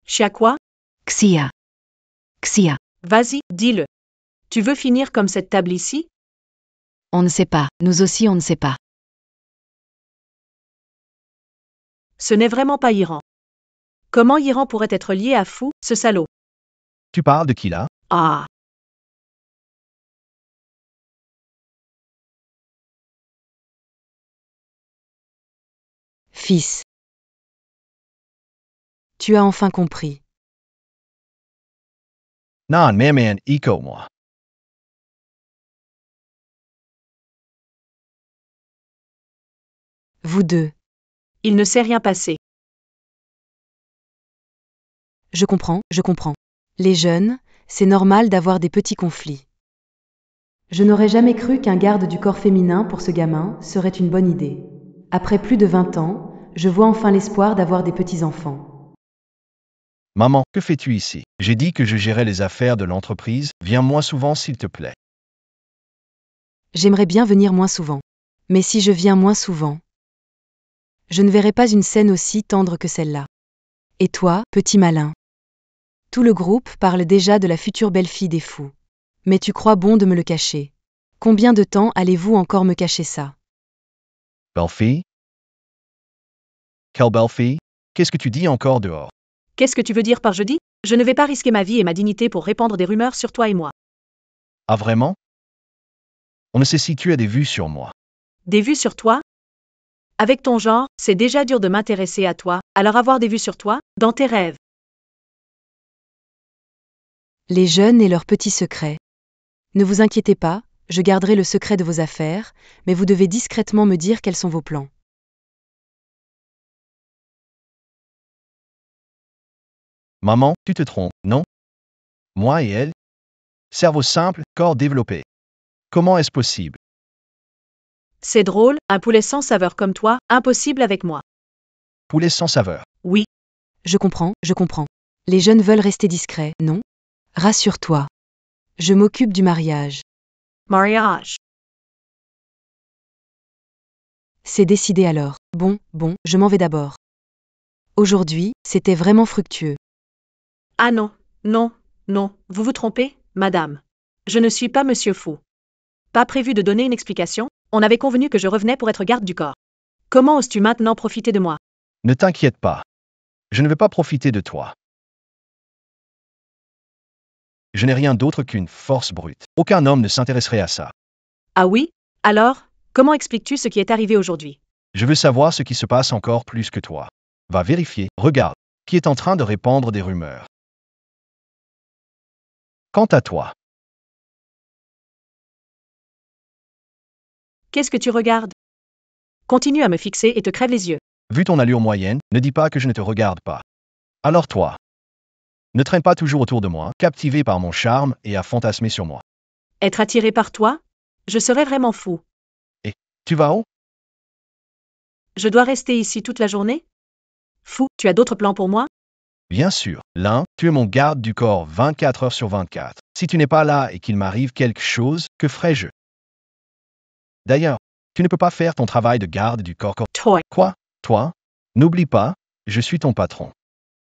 Chia quoi? Xia. Xia. Vas-y, dis-le. Tu veux finir comme cette table ici? On ne sait pas. Nous aussi on ne sait pas. Ce n'est vraiment pas Iran. Comment Iran pourrait être lié à Fou, ce salaud? Tu parles de qui là? Ah. Fils. Tu as enfin compris. Non, man, écoute-moi. Vous deux. Il ne s'est rien passé. Je comprends. Les jeunes, c'est normal d'avoir des petits conflits. Je n'aurais jamais cru qu'un garde du corps féminin pour ce gamin serait une bonne idée. Après plus de 20 ans, je vois enfin l'espoir d'avoir des petits-enfants. Maman, que fais-tu ici? J'ai dit que je gérais les affaires de l'entreprise. Viens moins souvent s'il te plaît. J'aimerais bien venir moins souvent. Mais si je viens moins souvent, je ne verrai pas une scène aussi tendre que celle-là. Et toi, petit malin? Tout le groupe parle déjà de la future belle-fille des Fous. Mais tu crois bon de me le cacher. Combien de temps allez-vous encore me cacher ça? Belle fille? Quelle belle fille? Qu'est-ce que tu dis encore dehors? Qu'est-ce que tu veux dire par jeudi? Je ne vais pas risquer ma vie et ma dignité pour répandre des rumeurs sur toi et moi. Ah vraiment? On ne sait si tu as des vues sur moi. Des vues sur toi? Avec ton genre, c'est déjà dur de m'intéresser à toi, alors avoir des vues sur toi, dans tes rêves. Les jeunes et leurs petits secrets. Ne vous inquiétez pas, je garderai le secret de vos affaires, mais vous devez discrètement me dire quels sont vos plans. Maman, tu te trompes, non? Moi et elle? Cerveau simple, corps développé. Comment est-ce possible? C'est drôle, un poulet sans saveur comme toi, impossible avec moi. Poulet sans saveur. Oui. Je comprends. Les jeunes veulent rester discrets, non? Rassure-toi. Je m'occupe du mariage. Mariage. C'est décidé alors. Bon, je m'en vais d'abord. Aujourd'hui, c'était vraiment fructueux. Ah non, vous vous trompez, madame. Je ne suis pas monsieur Fou. Pas prévu de donner une explication, on avait convenu que je revenais pour être garde du corps. Comment oses-tu maintenant profiter de moi? Ne t'inquiète pas. Je ne vais pas profiter de toi. Je n'ai rien d'autre qu'une force brute. Aucun homme ne s'intéresserait à ça. Ah oui? Alors, comment expliques-tu ce qui est arrivé aujourd'hui? Je veux savoir ce qui se passe encore plus que toi. Va vérifier, regarde, qui est en train de répandre des rumeurs. Quant à toi, Qu'est-ce que tu regardes? Continue à me fixer et te crève les yeux. vu ton allure moyenne, ne dis pas que je ne te regarde pas. Alors toi, ne traîne pas toujours autour de moi, captivé par mon charme et à fantasmer sur moi. Être attiré par toi? Je serais vraiment fou. Et, tu vas où? Je dois rester ici toute la journée? Fou, tu as d'autres plans pour moi? Bien sûr, l'un, tu es mon garde du corps 24 heures sur 24. Si tu n'es pas là et qu'il m'arrive quelque chose, que ferais-je? D'ailleurs, tu ne peux pas faire ton travail de garde du corps. Toi. Quoi? Toi? N'oublie pas, je suis ton patron.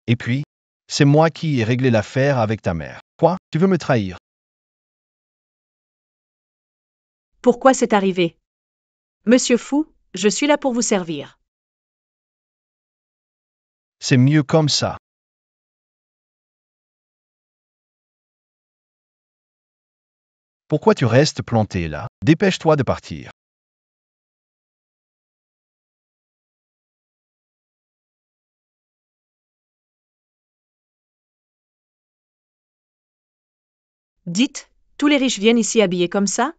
Et puis, c'est moi qui ai réglé l'affaire avec ta mère. Quoi? Tu veux me trahir? Pourquoi c'est arrivé? Monsieur Fou, je suis là pour vous servir. C'est mieux comme ça. Pourquoi tu restes planté là? Dépêche-toi de partir. Dites, tous les riches viennent ici habillés comme ça?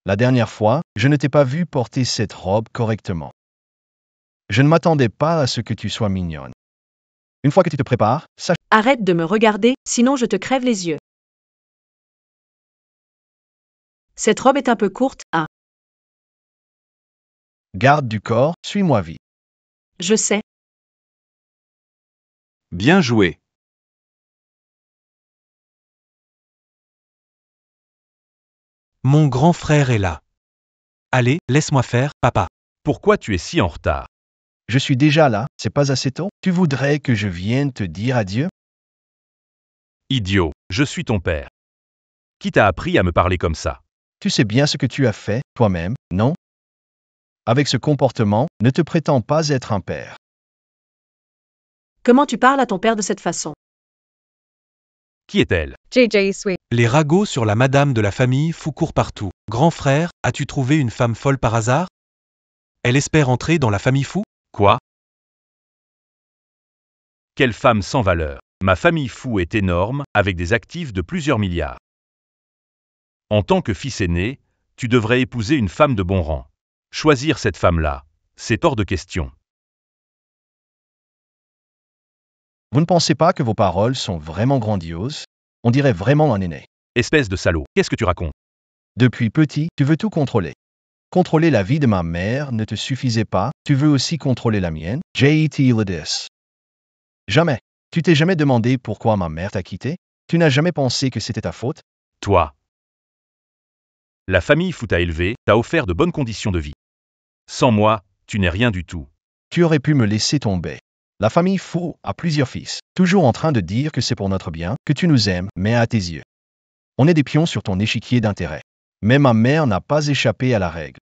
La dernière fois, je ne t'ai pas vu porter cette robe correctement. Je ne m'attendais pas à ce que tu sois mignonne. Une fois que tu te prépares, sache... Arrête de me regarder, sinon je te crève les yeux. Cette robe est un peu courte, hein? Garde du corps, suis-moi vite. Je sais. Bien joué. Mon grand frère est là. Allez, laisse-moi faire, papa. Pourquoi tu es si en retard? Je suis déjà là, c'est pas assez tôt? Tu voudrais que je vienne te dire adieu? Idiot, je suis ton père. Qui t'a appris à me parler comme ça? Tu sais bien ce que tu as fait, toi-même, non? Avec ce comportement, ne te prétends pas être un père. Comment tu parles à ton père de cette façon? Qui est-elle? JJ Sweet. Les ragots sur la madame de la famille Fou courent partout. Grand frère, as-tu trouvé une femme folle par hasard? Elle espère entrer dans la famille Fou? Quoi? Quelle femme sans valeur. Ma famille Fou est énorme, avec des actifs de plusieurs milliards. En tant que fils aîné, tu devrais épouser une femme de bon rang. Choisir cette femme-là, c'est hors de question. Vous ne pensez pas que vos paroles sont vraiment grandioses? On dirait vraiment un aîné. Espèce de salaud, qu'est-ce que tu racontes? Depuis petit, tu veux tout contrôler. Contrôler la vie de ma mère ne te suffisait pas, tu veux aussi contrôler la mienne? J.E.T. Ledis. Jamais. Tu t'es jamais demandé pourquoi ma mère t'a quitté? Tu n'as jamais pensé que c'était ta faute? Toi. La famille Fou t'a élevé, t'a offert de bonnes conditions de vie. Sans moi, tu n'es rien du tout. Tu aurais pu me laisser tomber. La famille Fou a plusieurs fils, toujours en train de dire que c'est pour notre bien, que tu nous aimes, mais à tes yeux. On est des pions sur ton échiquier d'intérêt. Mais ma mère n'a pas échappé à la règle.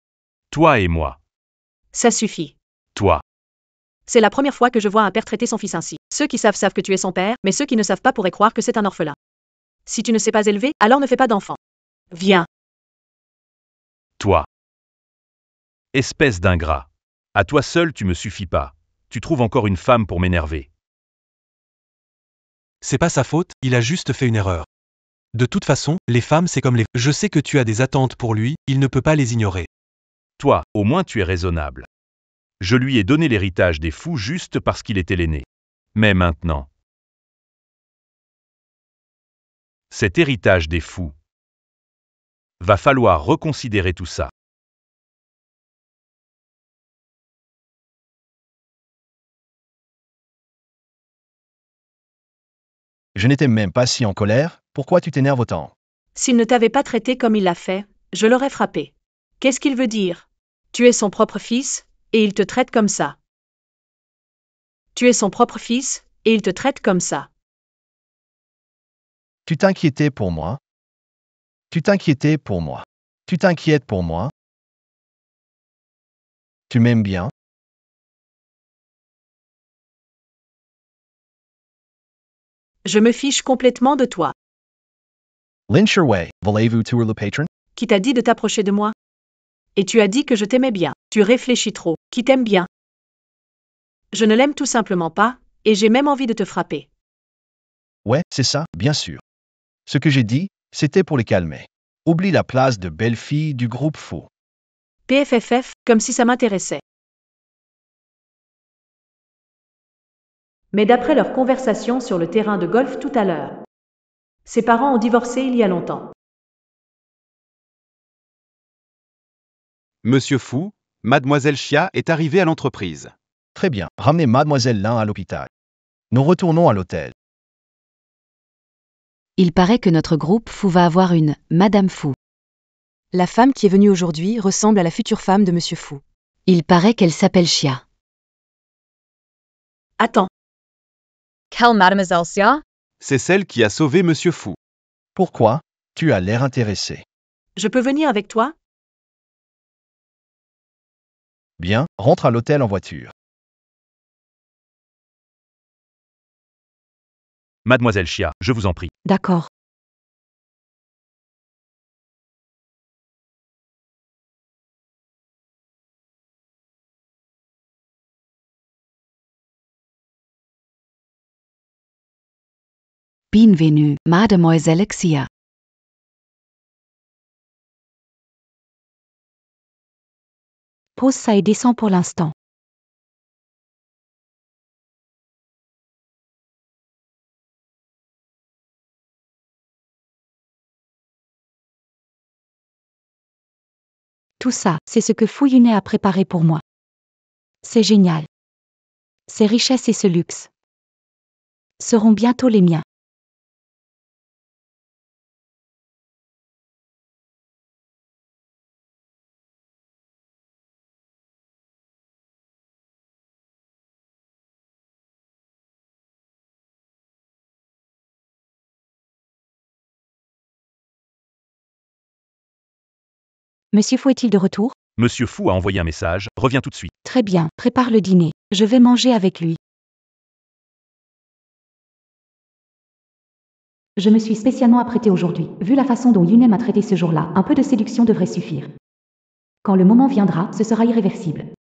Toi et moi. Ça suffit. Toi. C'est la première fois que je vois un père traiter son fils ainsi. Ceux qui savent que tu es son père, mais ceux qui ne savent pas pourraient croire que c'est un orphelin. Si tu ne sais pas élever, alors ne fais pas d'enfant. Viens. Toi. Espèce d'ingrat. À toi seul tu me suffis pas. Tu trouves encore une femme pour m'énerver. C'est pas sa faute, il a juste fait une erreur. De toute façon, les femmes c'est comme les... Je sais que tu as des attentes pour lui, il ne peut pas les ignorer. Toi, au moins tu es raisonnable. Je lui ai donné l'héritage des Fous juste parce qu'il était l'aîné. Mais maintenant... Cet héritage des Fous. Va falloir reconsidérer tout ça. Je n'étais même pas si en colère, pourquoi tu t'énerves autant? S'il ne t'avait pas traité comme il l'a fait, je l'aurais frappé. Qu'est-ce qu'il veut dire? Tu es son propre fils, et il te traite comme ça. Tu es son propre fils, et il te traite comme ça. Tu t'inquiétais pour moi? Tu t'inquiétais pour moi? Tu t'inquiètes pour moi? Tu m'aimes bien? Je me fiche complètement de toi. Lin Sherway, voulez-vous tuer le patron? Qui t'a dit de t'approcher de moi? Et tu as dit que je t'aimais bien. Tu réfléchis trop. Qui t'aime bien? Je ne l'aime tout simplement pas, et j'ai même envie de te frapper. Ouais, c'est ça, bien sûr. Ce que j'ai dit, c'était pour les calmer. Oublie la place de belle fille du groupe Fou. PFFF, comme si ça m'intéressait. Mais d'après leur conversation sur le terrain de golf tout à l'heure, ses parents ont divorcé il y a longtemps. Monsieur Fou, Mademoiselle Chia est arrivée à l'entreprise. Très bien, ramenez Mademoiselle Lin à l'hôpital. Nous retournons à l'hôtel. Il paraît que notre groupe Fou va avoir une Madame Fou. La femme qui est venue aujourd'hui ressemble à la future femme de Monsieur Fou. Il paraît qu'elle s'appelle Chia. Attends, Quelle Mademoiselle Xia? C'est celle qui a sauvé Monsieur Fou. Pourquoi? Tu as l'air intéressé. je peux venir avec toi? Bien, rentre à l'hôtel en voiture. Mademoiselle Chia, je vous en prie. D'accord. Bienvenue, Mademoiselle Xia. Pose ça et descends pour l'instant. Tout ça, c'est ce que Fu Yunai a préparé pour moi. C'est génial. Ces richesses et ce luxe seront bientôt les miens. Monsieur Fu est-il de retour? Monsieur Fu a envoyé un message, reviens tout de suite. Très bien, prépare le dîner. Je vais manger avec lui. Je me suis spécialement apprêtée aujourd'hui. Vu la façon dont Yunai m'a traité ce jour-là, un peu de séduction devrait suffire. Quand le moment viendra, ce sera irréversible.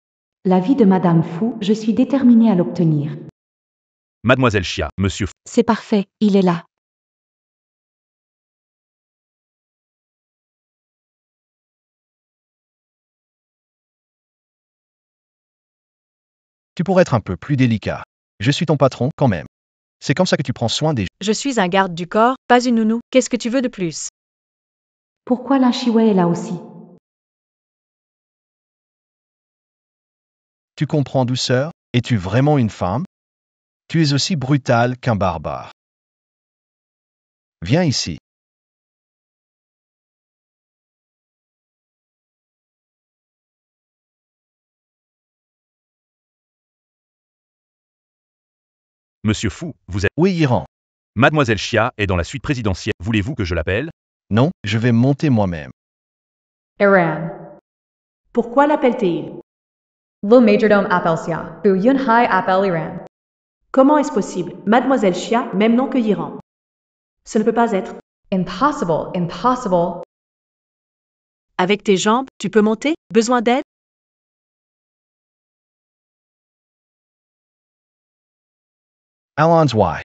L'avis de Madame Fu, je suis déterminée à l'obtenir. Mademoiselle Xia, Monsieur Fu. C'est parfait, il est là. Tu pourrais être un peu plus délicat. Je suis ton patron, quand même. C'est comme ça que tu prends soin des... Je suis un garde du corps, pas une nounou. Qu'est-ce que tu veux de plus? Pourquoi Lin Shiwei est là aussi? Tu comprends, douceur? Es-tu vraiment une femme? Tu es aussi brutal qu'un barbare. Viens ici. Monsieur Fu, vous êtes... Oui, Iran. Mademoiselle Xia est dans la suite présidentielle. Voulez-vous que je l'appelle? Non, je vais monter moi-même. Iran. Pourquoi l'appelle-t-il? Lo Majordome appelle Xia. Bu Yunhai appelle Iran. Comment est-ce possible? Mademoiselle Xia, même nom que Yiran. Ce ne peut pas être. Impossible, impossible. Avec tes jambes, tu peux monter? Besoin d'aide? Allons y.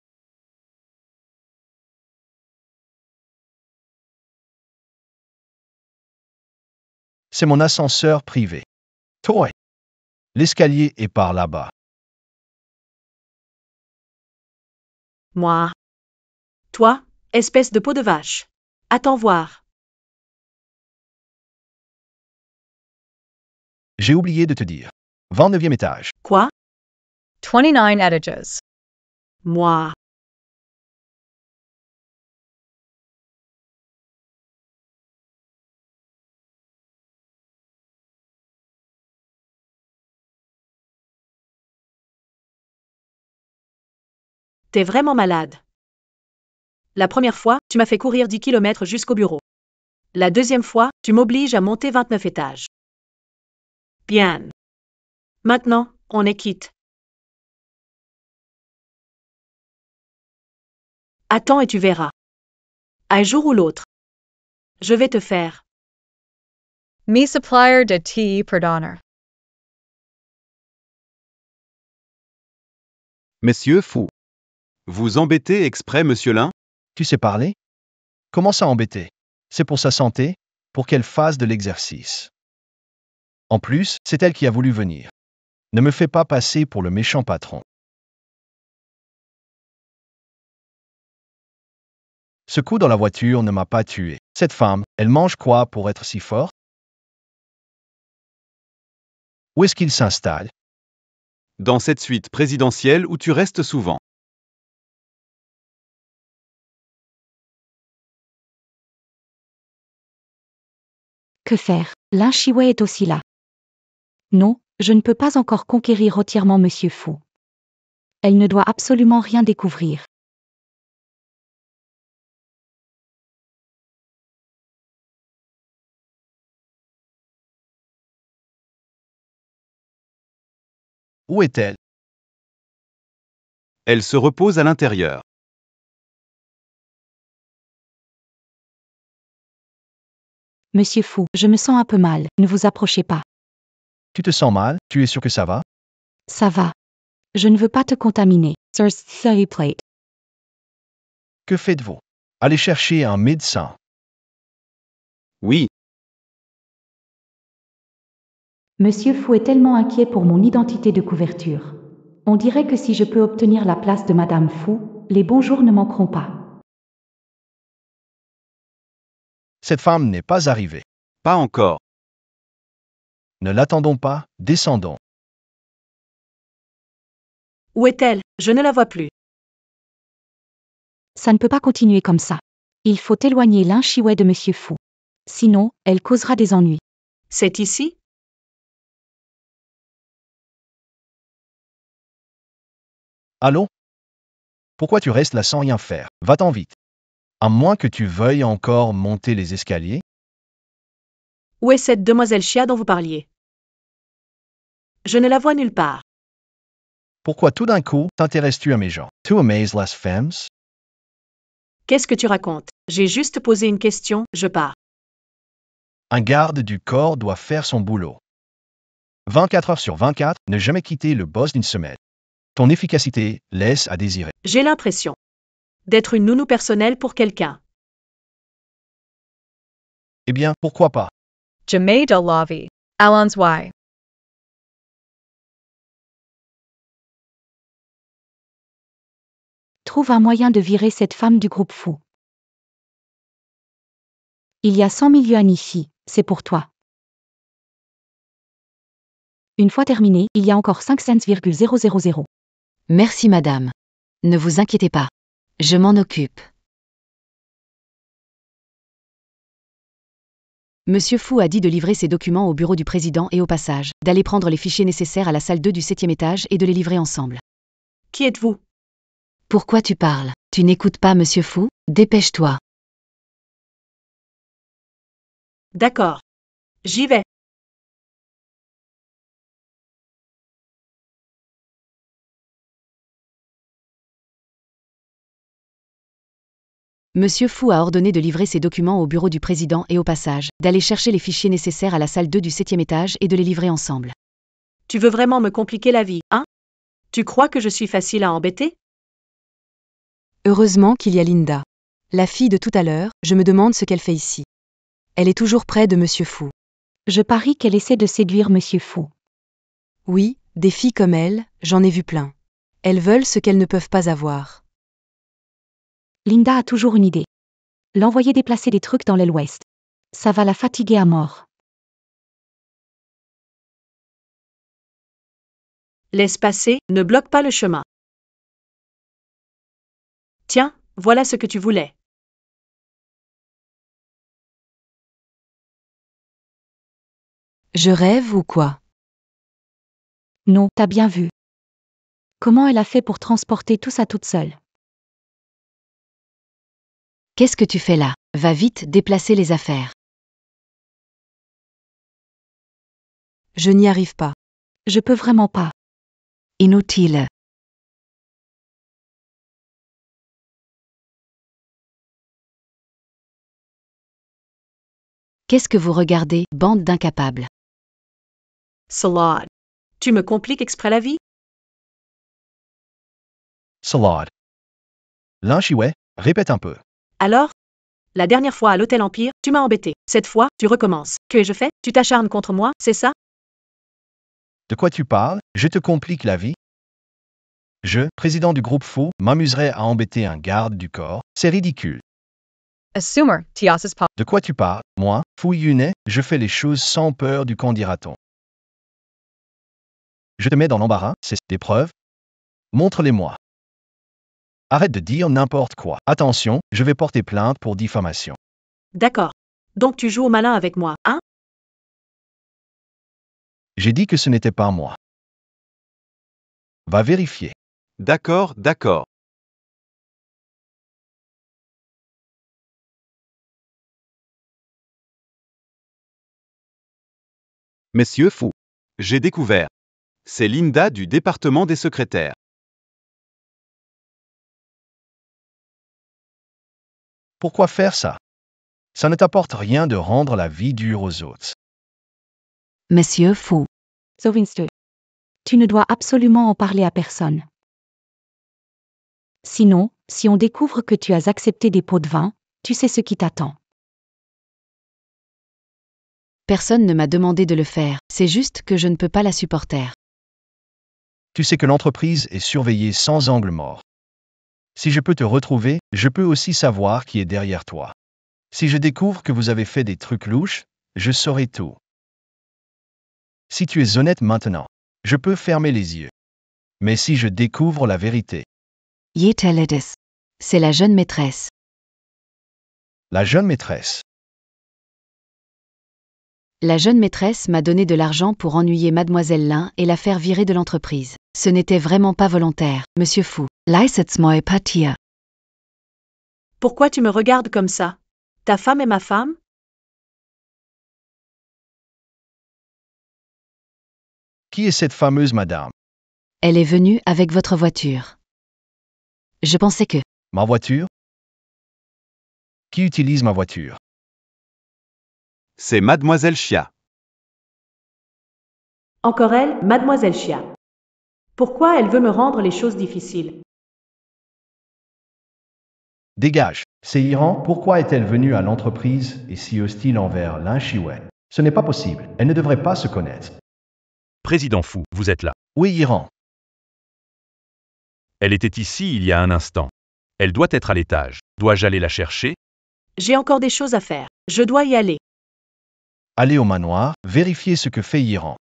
C'est mon ascenseur privé. Toi. L'escalier est par là-bas. Moi. Toi, espèce de peau de vache. Attends voir. J'ai oublié de te dire. 29e étage. Quoi? 29 etages. Moi. T'es vraiment malade. La première fois, tu m'as fait courir 10 km jusqu'au bureau. La deuxième fois, tu m'obliges à monter 29 étages. Bien. Maintenant, on est quitte. Attends et tu verras. Un jour ou l'autre. Je vais te faire. Me supplier de tea per donner. Messieurs Fu. Vous embêtez exprès, monsieur Lin? Tu sais parler? Comment ça embêter? C'est pour sa santé, pour qu'elle fasse de l'exercice. En plus, c'est elle qui a voulu venir. Ne me fais pas passer pour le méchant patron. Ce coup dans la voiture ne m'a pas tué. Cette femme, elle mange quoi pour être si forte? Où est-ce qu'il s'installe? Dans cette suite présidentielle où tu restes souvent. Que faire? Lin Shiwei est aussi là. Non, je ne peux pas encore conquérir entièrement Monsieur Fu. Elle ne doit absolument rien découvrir. Où est-elle? Elle se repose à l'intérieur. Monsieur Fu, je me sens un peu mal, ne vous approchez pas. Tu te sens mal? Tu es sûr que ça va? Ça va. Je ne veux pas te contaminer. Sir, plate. Que faites-vous? Allez chercher un médecin. Oui, Monsieur Fou est tellement inquiet pour mon identité de couverture. On dirait que si je peux obtenir la place de Madame Fou, les bons jours ne manqueront pas. Cette femme n'est pas arrivée. pas encore. Ne l'attendons pas, descendons. Où est-elle? Je ne la vois plus. Ça ne peut pas continuer comme ça. Il faut éloigner l'Inchiway de Monsieur Fou. Sinon, elle causera des ennuis. C'est ici? Allons? Pourquoi tu restes là sans rien faire? Va-t'en vite. À moins que tu veuilles encore monter les escaliers. Où est cette demoiselle Chia dont vous parliez? Je ne la vois nulle part. Pourquoi tout d'un coup t'intéresses-tu à mes gens? Tu amazes les femmes? Qu'est-ce que tu racontes? J'ai juste posé une question, je pars. Un garde du corps doit faire son boulot. 24 heures sur 24, ne jamais quitter le boss d'une semaine. Ton efficacité laisse à désirer. J'ai l'impression d'être une nounou personnelle pour quelqu'un. Eh bien, pourquoi pas? Jamay Dalavi. Alon's Y. Trouve un moyen de virer cette femme du groupe Fou. Il y a 100 000 yuan ici, c'est pour toi. Une fois terminé, il y a encore 5 cents,000. Merci madame. Ne vous inquiétez pas. Je m'en occupe. Monsieur Fou a dit de livrer ses documents au bureau du président et au passage, d'aller prendre les fichiers nécessaires à la salle 2 du 7e étage et de les livrer ensemble. Qui êtes-vous? Pourquoi tu parles? Tu n'écoutes pas Monsieur Fou? Dépêche-toi. D'accord. J'y vais. Monsieur Fou a ordonné de livrer ses documents au bureau du président et au passage, d'aller chercher les fichiers nécessaires à la salle 2 du 7e étage et de les livrer ensemble. Tu veux vraiment me compliquer la vie, hein? Tu crois que je suis facile à embêter? Heureusement qu'il y a Linda. La fille de tout à l'heure, je me demande ce qu'elle fait ici. Elle est toujours près de Monsieur Fou. Je parie qu'elle essaie de séduire Monsieur Fou. Oui, des filles comme elle, j'en ai vu plein. Elles veulent ce qu'elles ne peuvent pas avoir. Linda a toujours une idée. L'envoyer déplacer des trucs dans l'aile ouest. Ça va la fatiguer à mort. Laisse passer, ne bloque pas le chemin. Tiens, voilà ce que tu voulais. Je rêve ou quoi? Non, t'as bien vu. Comment elle a fait pour transporter tout ça toute seule? Qu'est-ce que tu fais là? Va vite déplacer les affaires. Je n'y arrive pas. Je peux vraiment pas. Inutile. Qu'est-ce que vous regardez, bande d'incapables? Salade. Tu me compliques exprès la vie? Salade. L'Inchiway, répète un peu. Alors? La dernière fois à l'Hôtel Empire, tu m'as embêté. Cette fois, tu recommences. Que ai-je fait? Tu t'acharnes contre moi, c'est ça? De quoi tu parles? Je te complique la vie? Je, président du groupe Fou, m'amuserais à embêter un garde du corps? C'est ridicule. Assumer. Tias's pop. De quoi tu parles? Moi, Fou Yunet, je fais les choses sans peur du qu'en dira-t-on. Je te mets dans l'embarras, c'est des preuves? Montre-les-moi. Arrête de dire n'importe quoi. Attention, je vais porter plainte pour diffamation. D'accord. Donc tu joues au malin avec moi, hein? J'ai dit que ce n'était pas moi. Va vérifier. D'accord, d'accord. Messieurs Fou. J'ai découvert. C'est Linda du département des secrétaires. Pourquoi faire ça? Ça ne t'apporte rien de rendre la vie dure aux autres. Monsieur Fou. So Winston. Tu ne dois absolument en parler à personne. Sinon, si on découvre que tu as accepté des pots de vin, tu sais ce qui t'attend. Personne ne m'a demandé de le faire, c'est juste que je ne peux pas la supporter. Tu sais que l'entreprise est surveillée sans angle mort. Si je peux te retrouver, je peux aussi savoir qui est derrière toi. Si je découvre que vous avez fait des trucs louches, je saurai tout. Si tu es honnête maintenant, je peux fermer les yeux. Mais si je découvre la vérité, Yeteledis. C'est la jeune maîtresse. la jeune maîtresse, La jeune maîtresse m'a donné de l'argent pour ennuyer Mademoiselle Lin et la faire virer de l'entreprise. Ce n'était vraiment pas volontaire, monsieur Fou. Leistetsmoe patia. Pourquoi tu me regardes comme ça? Ta femme est ma femme? qui est cette fameuse madame? Elle est venue avec votre voiture. Je pensais que... Ma voiture? Qui utilise ma voiture? C'est Mademoiselle Chia. Encore elle, Mademoiselle Chia. Pourquoi elle veut me rendre les choses difficiles? Dégage. C'est Iran, pourquoi est-elle venue à l'entreprise et si hostile envers Lin Shiwen? Ce n'est pas possible, elle ne devrait pas se connaître. Président Fou, vous êtes là. Oui, Iran. Elle était ici il y a un instant. Elle doit être à l'étage. Dois-je aller la chercher? J'ai encore des choses à faire. Je dois y aller. Allez au manoir, vérifiez ce que fait Iran.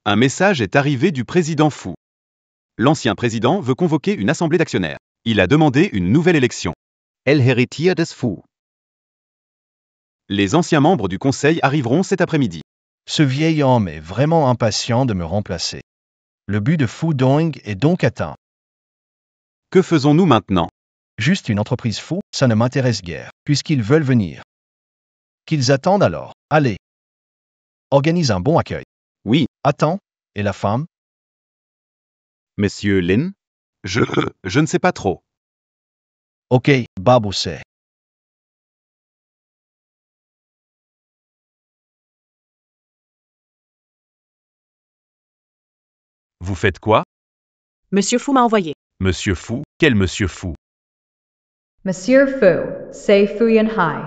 Un message est arrivé du président Fou. L'ancien président veut convoquer une assemblée d'actionnaires. Il a demandé une nouvelle élection. El héritier des fous. Les anciens membres du conseil arriveront cet après-midi. Ce vieil homme est vraiment impatient de me remplacer. Le but de Fu Dong est donc atteint. Que faisons-nous maintenant? Juste une entreprise fou, ça ne m'intéresse guère, puisqu'ils veulent venir. Qu'ils attendent alors. Allez. Organise un bon accueil. Oui, Attends, et la femme? Monsieur Lin? Je ne sais pas trop. Ok, Babou sait. Vous faites quoi? Monsieur Fou m'a envoyé. Monsieur Fou? Quel monsieur Fou? Monsieur Fu, c'est Fuyan Hai.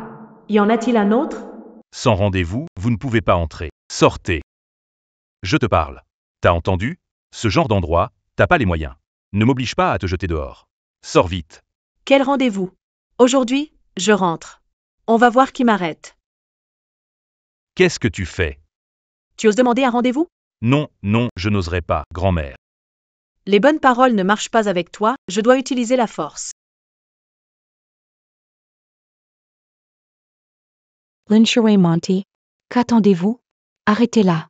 Y en a-t-il un autre? Sans rendez-vous, vous ne pouvez pas entrer. Sortez. Je te parle. T'as entendu? Ce genre d'endroit, t'as pas les moyens. Ne m'oblige pas à te jeter dehors. Sors vite. Quel rendez-vous? Aujourd'hui, je rentre. On va voir qui m'arrête. Qu'est-ce que tu fais? Tu oses demander un rendez-vous? Non, non, je n'oserais pas, grand-mère. Les bonnes paroles ne marchent pas avec toi, je dois utiliser la force. Lin Shui Monty. Qu'attendez-vous? Arrêtez-la.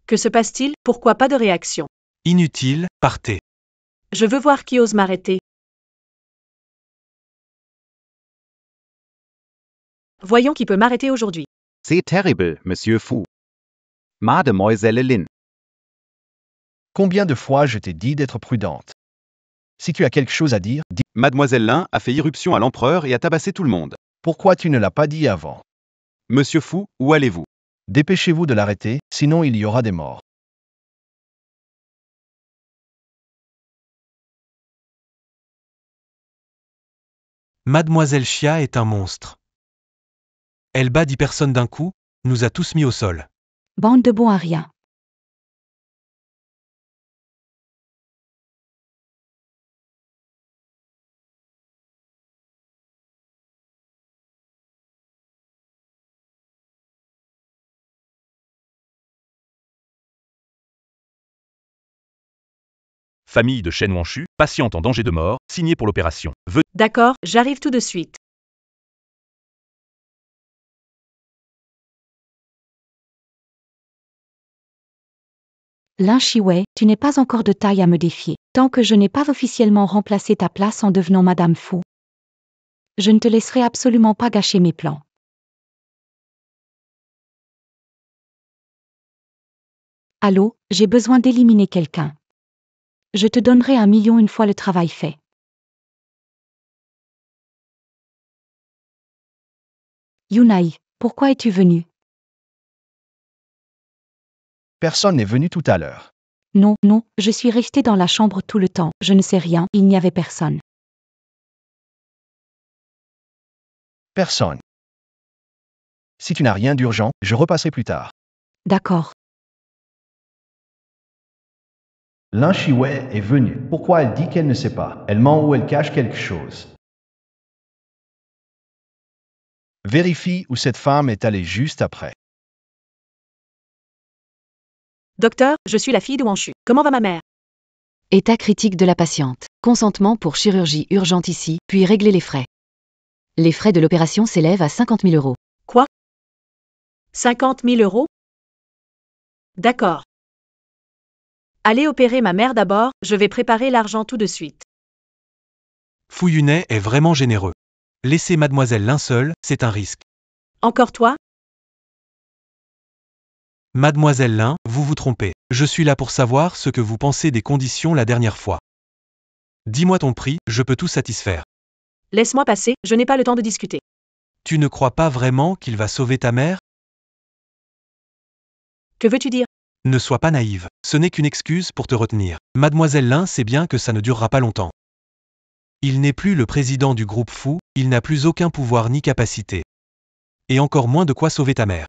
Que se passe-t-il? Pourquoi pas de réaction? Inutile, partez. Je veux voir qui ose m'arrêter. Voyons qui peut m'arrêter aujourd'hui. C'est terrible, Monsieur Fou. Mademoiselle Lin. Combien de fois je t'ai dit d'être prudente? Si tu as quelque chose à dire, dis. Mademoiselle Lin a fait irruption à l'empereur et a tabassé tout le monde. Pourquoi tu ne l'as pas dit avant? Monsieur Fou, où allez-vous? Dépêchez-vous de l'arrêter, sinon il y aura des morts. Mademoiselle Chia est un monstre. Elle bat 10 personnes d'un coup, nous a tous mis au sol. Bande de bons à rien. Famille de Shen Wanshu, patiente en danger de mort, signé pour l'opération. D'accord, j'arrive tout de suite. Lin Shiwei, tu n'es pas encore de taille à me défier, tant que je n'ai pas officiellement remplacé ta place en devenant Madame Fu. Je ne te laisserai absolument pas gâcher mes plans. Allô, j'ai besoin d'éliminer quelqu'un. Je te donnerai 1 million une fois le travail fait. Yunai, pourquoi es-tu venu? Personne n'est venu tout à l'heure. Non, non, je suis resté dans la chambre tout le temps, je ne sais rien, il n'y avait personne. Personne. Si tu n'as rien d'urgent, je repasserai plus tard. D'accord. Lin Shiwei est venue. Pourquoi elle dit qu'elle ne sait pas? Elle ment ou elle cache quelque chose. Vérifie où cette femme est allée juste après. Docteur, je suis la fille de Wanshu. Comment va ma mère? État critique de la patiente. Consentement pour chirurgie urgente ici, puis régler les frais. Les frais de l'opération s'élèvent à 50 000 euros. Quoi? 50 000 euros? D'accord. Allez opérer ma mère d'abord, je vais préparer l'argent tout de suite. Fu Yunai est vraiment généreux. Laisser mademoiselle Lin seule, c'est un risque. Encore toi? Mademoiselle Lin, vous vous trompez. Je suis là pour savoir ce que vous pensez des conditions la dernière fois. Dis-moi ton prix, je peux tout satisfaire. Laisse-moi passer, je n'ai pas le temps de discuter. Tu ne crois pas vraiment qu'il va sauver ta mère? Que veux-tu dire? Ne sois pas naïve, ce n'est qu'une excuse pour te retenir. Mademoiselle Lin sait bien que ça ne durera pas longtemps. Il n'est plus le président du groupe Fu, il n'a plus aucun pouvoir ni capacité. Et encore moins de quoi sauver ta mère.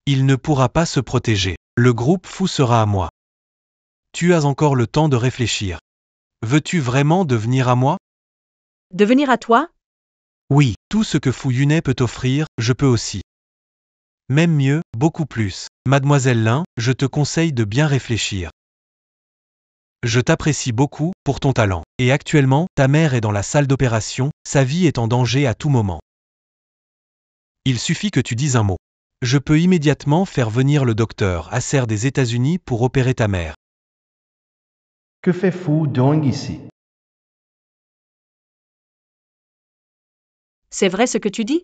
Il ne pourra pas se protéger. Le groupe Fu sera à moi. Tu as encore le temps de réfléchir. Veux-tu vraiment devenir à moi? Devenir à toi? Oui, tout ce que Fu Yunai peut offrir, je peux aussi. Même mieux, beaucoup plus. Mademoiselle Lin, je te conseille de bien réfléchir. Je t'apprécie beaucoup pour ton talent. Et actuellement, ta mère est dans la salle d'opération, sa vie est en danger à tout moment. Il suffit que tu dises un mot. Je peux immédiatement faire venir le docteur Acer des États-Unis pour opérer ta mère. Que fait Fu Dong ici? C'est vrai ce que tu dis?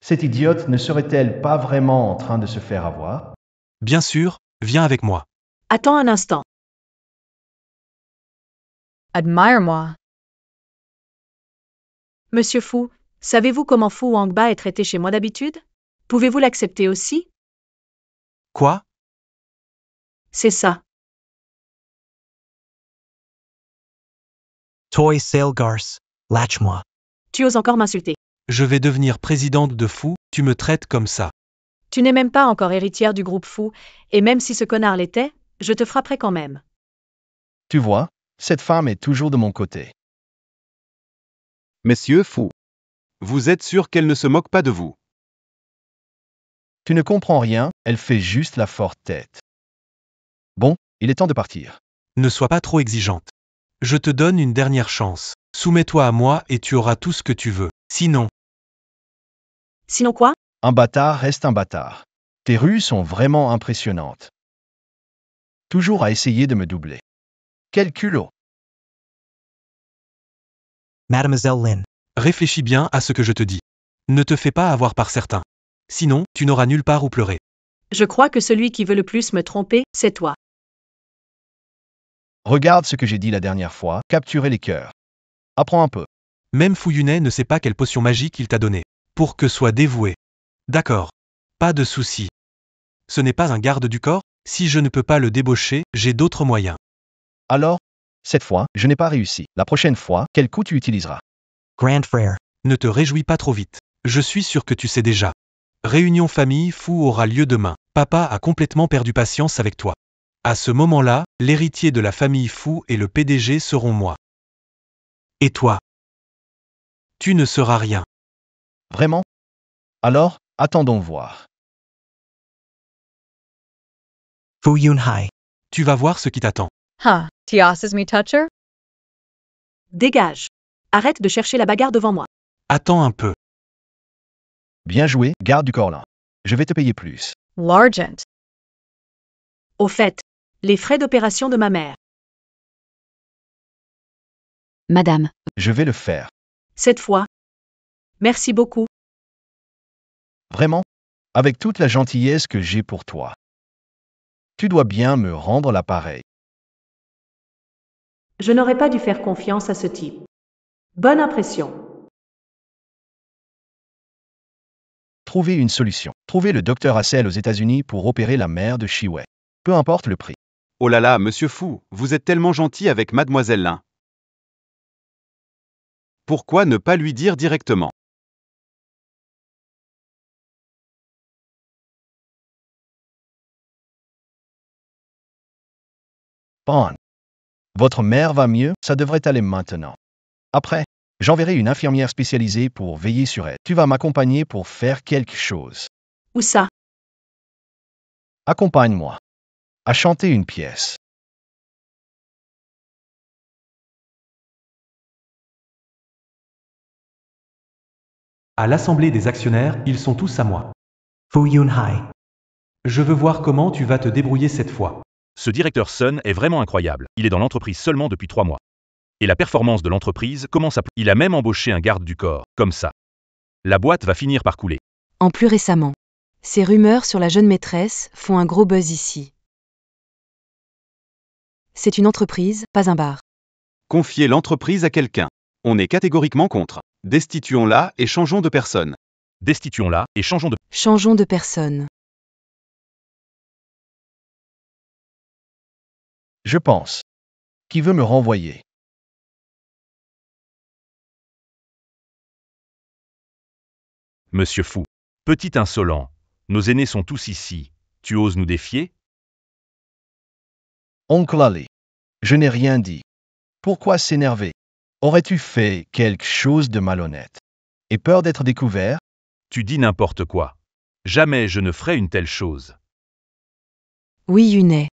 Cette idiote ne serait-elle pas vraiment en train de se faire avoir? Bien sûr, viens avec moi. Attends un instant. Admire-moi. Monsieur Fu, savez-vous comment Fu Wangba est traité chez moi d'habitude? Pouvez-vous l'accepter aussi? Quoi? C'est ça. Toy Sailgars, lâche-moi. Tu oses encore m'insulter. Je vais devenir présidente de Fu, tu me traites comme ça. Tu n'es même pas encore héritière du groupe Fu, et même si ce connard l'était, je te frapperai quand même. Tu vois, cette femme est toujours de mon côté. Monsieur Fu. Vous êtes sûr qu'elle ne se moque pas de vous? Tu ne comprends rien, elle fait juste la forte tête. Bon, il est temps de partir. Ne sois pas trop exigeante. Je te donne une dernière chance. Soumets-toi à moi et tu auras tout ce que tu veux. Sinon, Sinon quoi? Un bâtard reste un bâtard. Tes rues sont vraiment impressionnantes. Toujours à essayer de me doubler. Quel culot! Mademoiselle Lin. réfléchis bien à ce que je te dis. Ne te fais pas avoir par certains. Sinon, tu n'auras nulle part où pleurer. Je crois que celui qui veut le plus me tromper, c'est toi. Regarde ce que j'ai dit la dernière fois, capturer les cœurs. Apprends un peu. Même Fu Yunai ne sait pas quelle potion magique il t'a donnée. Pour que sois dévoué. D'accord. Pas de souci. Ce n'est pas un garde du corps? Si je ne peux pas le débaucher, j'ai d'autres moyens. Alors, cette fois, je n'ai pas réussi. La prochaine fois, quel coup tu utiliseras? Grand frère. Ne te réjouis pas trop vite. Je suis sûr que tu sais déjà. Réunion famille Fu aura lieu demain. Papa a complètement perdu patience avec toi. À ce moment-là, l'héritier de la famille Fu et le PDG seront moi. Et toi? Tu ne seras rien. Vraiment? Alors, attendons voir. Fu Yunhai. Tu vas voir ce qui t'attend. Huh, Tiasa's me toucher? Dégage. Arrête de chercher la bagarre devant moi. Attends un peu. Bien joué, garde du corps là. Je vais te payer plus. L'argent. Au fait, les frais d'opération de ma mère. Madame, Je vais le faire. Cette fois. Merci beaucoup. Vraiment? Avec toute la gentillesse que j'ai pour toi. Tu dois bien me rendre l'appareil. Je n'aurais pas dû faire confiance à ce type. Bonne impression. Trouvez une solution. Trouvez le docteur Hassel aux États-Unis pour opérer la mère de Chiwei. Peu importe le prix. Oh là là, monsieur Fu, vous êtes tellement gentil avec mademoiselle Lin. Pourquoi ne pas lui dire directement? Bon. Votre mère va mieux, ça devrait aller maintenant. Après, j'enverrai une infirmière spécialisée pour veiller sur elle. Tu vas m'accompagner pour faire quelque chose. Où ça? Accompagne-moi. À chanter une pièce. À l'assemblée des actionnaires, ils sont tous à moi. Fu Yunhai. Je veux voir comment tu vas te débrouiller cette fois. Ce directeur Sun est vraiment incroyable. Il est dans l'entreprise seulement depuis 3 mois. Et la performance de l'entreprise commence à... Il a même embauché un garde du corps, comme ça. La boîte va finir par couler. En plus récemment. Ces rumeurs sur la jeune maîtresse font un gros buzz ici. C'est une entreprise, pas un bar. Confier l'entreprise à quelqu'un. On est catégoriquement contre. Destituons-la et changeons de personne. Destituons-la et changeons de... Changeons de personne. Je pense. Qui veut me renvoyer? Monsieur Fu. Petit insolent. Nos aînés sont tous ici. Tu oses nous défier? Oncle Ali. Je n'ai rien dit. Pourquoi s'énerver? Aurais-tu fait quelque chose de malhonnête? Et peur d'être découvert? Tu dis n'importe quoi. Jamais je ne ferai une telle chose. Oui, Yunai.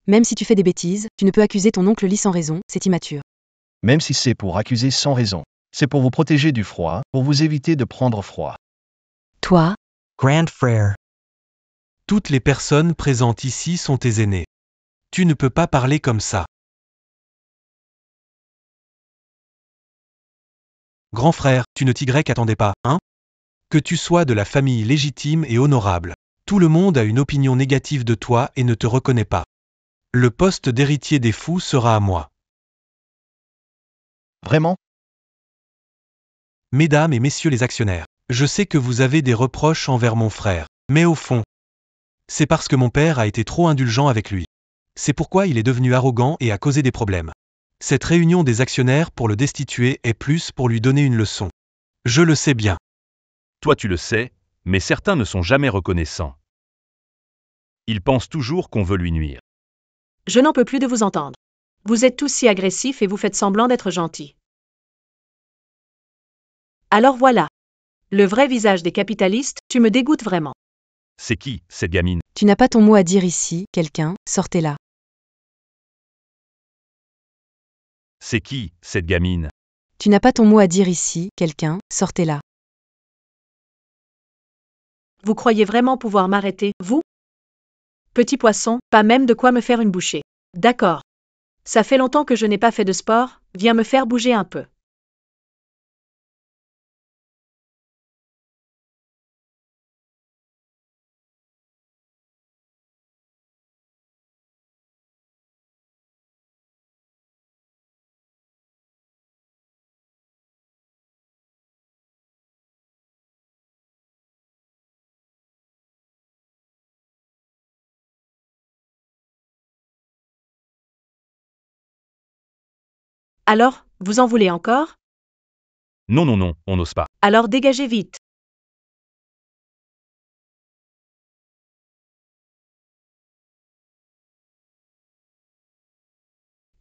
Même si tu fais des bêtises, tu ne peux accuser ton oncle Lee sans raison, c'est immature. Même si c'est pour accuser sans raison. C'est pour vous protéger du froid, pour vous éviter de prendre froid. Toi, Grand frère. Toutes les personnes présentes ici sont tes aînés. Tu ne peux pas parler comme ça. Grand frère, tu ne t'attendais pas, hein? Que tu sois de la famille légitime et honorable. Tout le monde a une opinion négative de toi et ne te reconnaît pas. Le poste d'héritier des fous sera à moi. Vraiment? Mesdames et messieurs les actionnaires, je sais que vous avez des reproches envers mon frère, mais au fond, c'est parce que mon père a été trop indulgent avec lui. C'est pourquoi il est devenu arrogant et a causé des problèmes. Cette réunion des actionnaires pour le destituer est plus pour lui donner une leçon. Je le sais bien. Toi tu le sais, mais certains ne sont jamais reconnaissants. Ils pensent toujours qu'on veut lui nuire. Je n'en peux plus de vous entendre. Vous êtes tous si agressifs et vous faites semblant d'être gentils. Alors voilà. Le vrai visage des capitalistes, tu me dégoûtes vraiment. C'est qui, cette gamine? tu n'as pas ton mot à dire ici, quelqu'un, sortez-la. C'est qui, cette gamine? Tu n'as pas ton mot à dire ici, quelqu'un, sortez-la. Vous croyez vraiment pouvoir m'arrêter, vous? Petit poisson, pas même de quoi me faire une bouchée. D'accord. Ça fait longtemps que je n'ai pas fait de sport, viens me faire bouger un peu. Alors, vous en voulez encore? Non, non, non, on n'ose pas. Alors dégagez vite.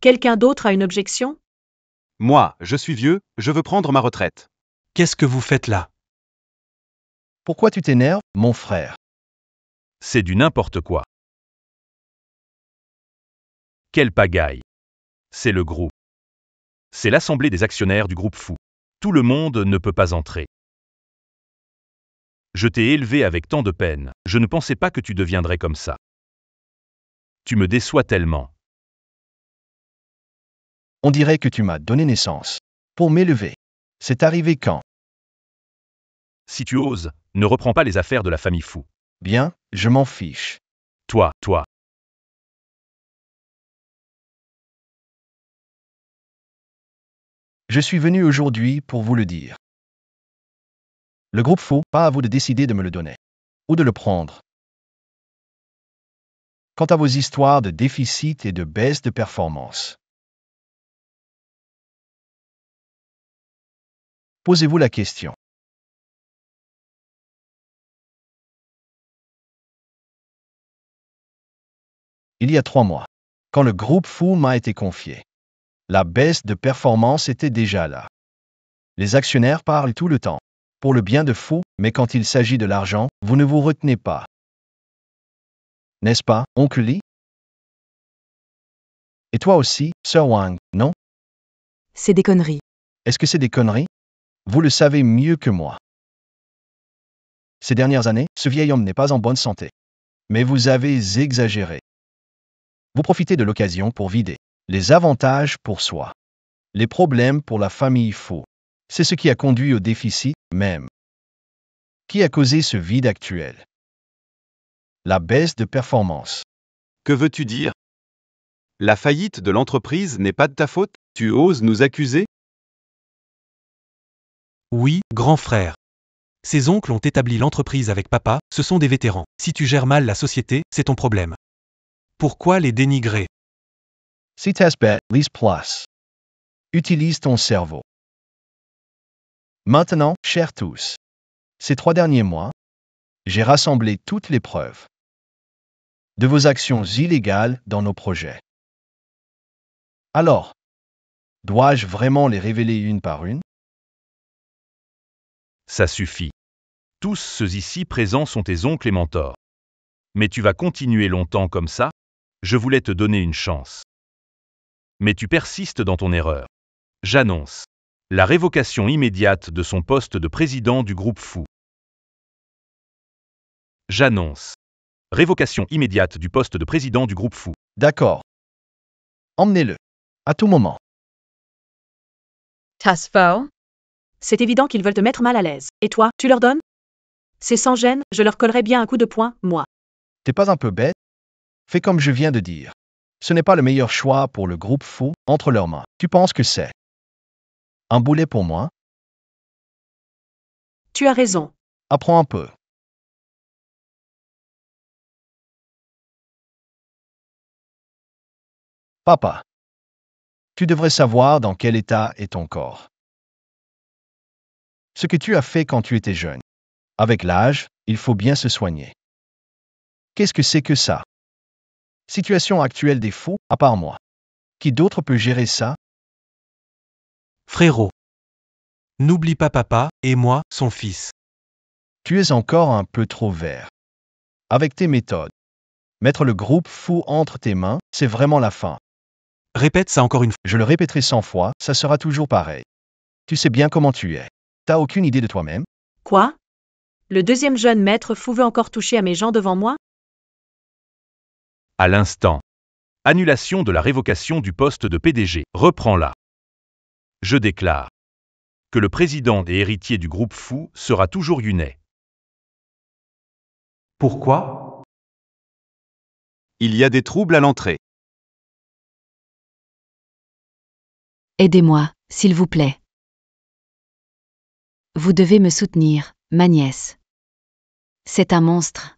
Quelqu'un d'autre a une objection? Moi, je suis vieux, je veux prendre ma retraite. Qu'est-ce que vous faites là? Pourquoi tu t'énerves, mon frère? C'est du n'importe quoi. Quelle pagaille. C'est le groupe. C'est l'assemblée des actionnaires du groupe Fou. Tout le monde ne peut pas entrer. Je t'ai élevé avec tant de peine, je ne pensais pas que tu deviendrais comme ça. Tu me déçois tellement. On dirait que tu m'as donné naissance. Pour m'élever. C'est arrivé quand? Si tu oses, ne reprends pas les affaires de la famille Fou. Bien, je m'en fiche. Toi, Je suis venu aujourd'hui pour vous le dire. Le groupe Fou, pas à vous de décider de me le donner. Ou de le prendre. Quant à vos histoires de déficit et de baisse de performance. Posez-vous la question. Il y a 3 mois, quand le groupe Fou m'a été confié, la baisse de performance était déjà là. Les actionnaires parlent tout le temps, pour le bien de Fou, mais quand il s'agit de l'argent, vous ne vous retenez pas. N'est-ce pas, oncle Lee? Et toi aussi, Sir Wang, non? C'est des conneries. Est-ce que c'est des conneries? Vous le savez mieux que moi. Ces dernières années, ce vieil homme n'est pas en bonne santé. Mais vous avez exagéré. Vous profitez de l'occasion pour vider les avantages pour soi, les problèmes pour la famille Fou. C'est ce qui a conduit au déficit même. Qui a causé ce vide actuel? La baisse de performance. Que veux-tu dire? La faillite de l'entreprise n'est pas de ta faute? Tu oses nous accuser? Oui, grand frère. Ses oncles ont établi l'entreprise avec papa, ce sont des vétérans. Si tu gères mal la société, c'est ton problème. Pourquoi les dénigrer? Si test bet, lise plus. Utilise ton cerveau. Maintenant, chers tous, ces 3 derniers mois, j'ai rassemblé toutes les preuves de vos actions illégales dans nos projets. Alors, dois-je vraiment les révéler une par une? Ça suffit. Tous ceux ici présents sont tes oncles et mentors. Mais tu vas continuer longtemps comme ça? Je voulais te donner une chance. Mais tu persistes dans ton erreur. J'annonce la révocation immédiate de son poste de président du groupe Fou. J'annonce révocation immédiate du poste de président du groupe Fou. D'accord. Emmenez-le. À tout moment. Tesfo? C'est évident qu'ils veulent te mettre mal à l'aise. Et toi, tu leur donnes? C'est sans gêne, je leur collerai bien un coup de poing, moi. T'es pas un peu bête? Fais comme je viens de dire. Ce n'est pas le meilleur choix pour le groupe Fou entre leurs mains. Tu penses que c'est un boulet pour moi? Tu as raison. Apprends un peu. Papa, tu devrais savoir dans quel état est ton corps. Ce que tu as fait quand tu étais jeune. Avec l'âge, il faut bien se soigner. Qu'est-ce que c'est que ça? Situation actuelle des fous, à part moi. Qui d'autre peut gérer ça? Frérot. N'oublie pas papa, et moi, son fils. Tu es encore un peu trop vert. Avec tes méthodes. Mettre le groupe Fou entre tes mains, c'est vraiment la fin. Répète ça encore une fois. Je le répéterai 100 fois, ça sera toujours pareil. Tu sais bien comment tu es. T'as aucune idée de toi-même? Quoi? Le deuxième jeune maître Fou veut encore toucher à mes gens devant moi? À l'instant. Annulation de la révocation du poste de PDG. Reprends-la. Je déclare que le président et héritier du groupe Fou sera toujours Yunet. Pourquoi? Il y a des troubles à l'entrée. Aidez-moi, s'il vous plaît. Vous devez me soutenir, ma nièce. C'est un monstre.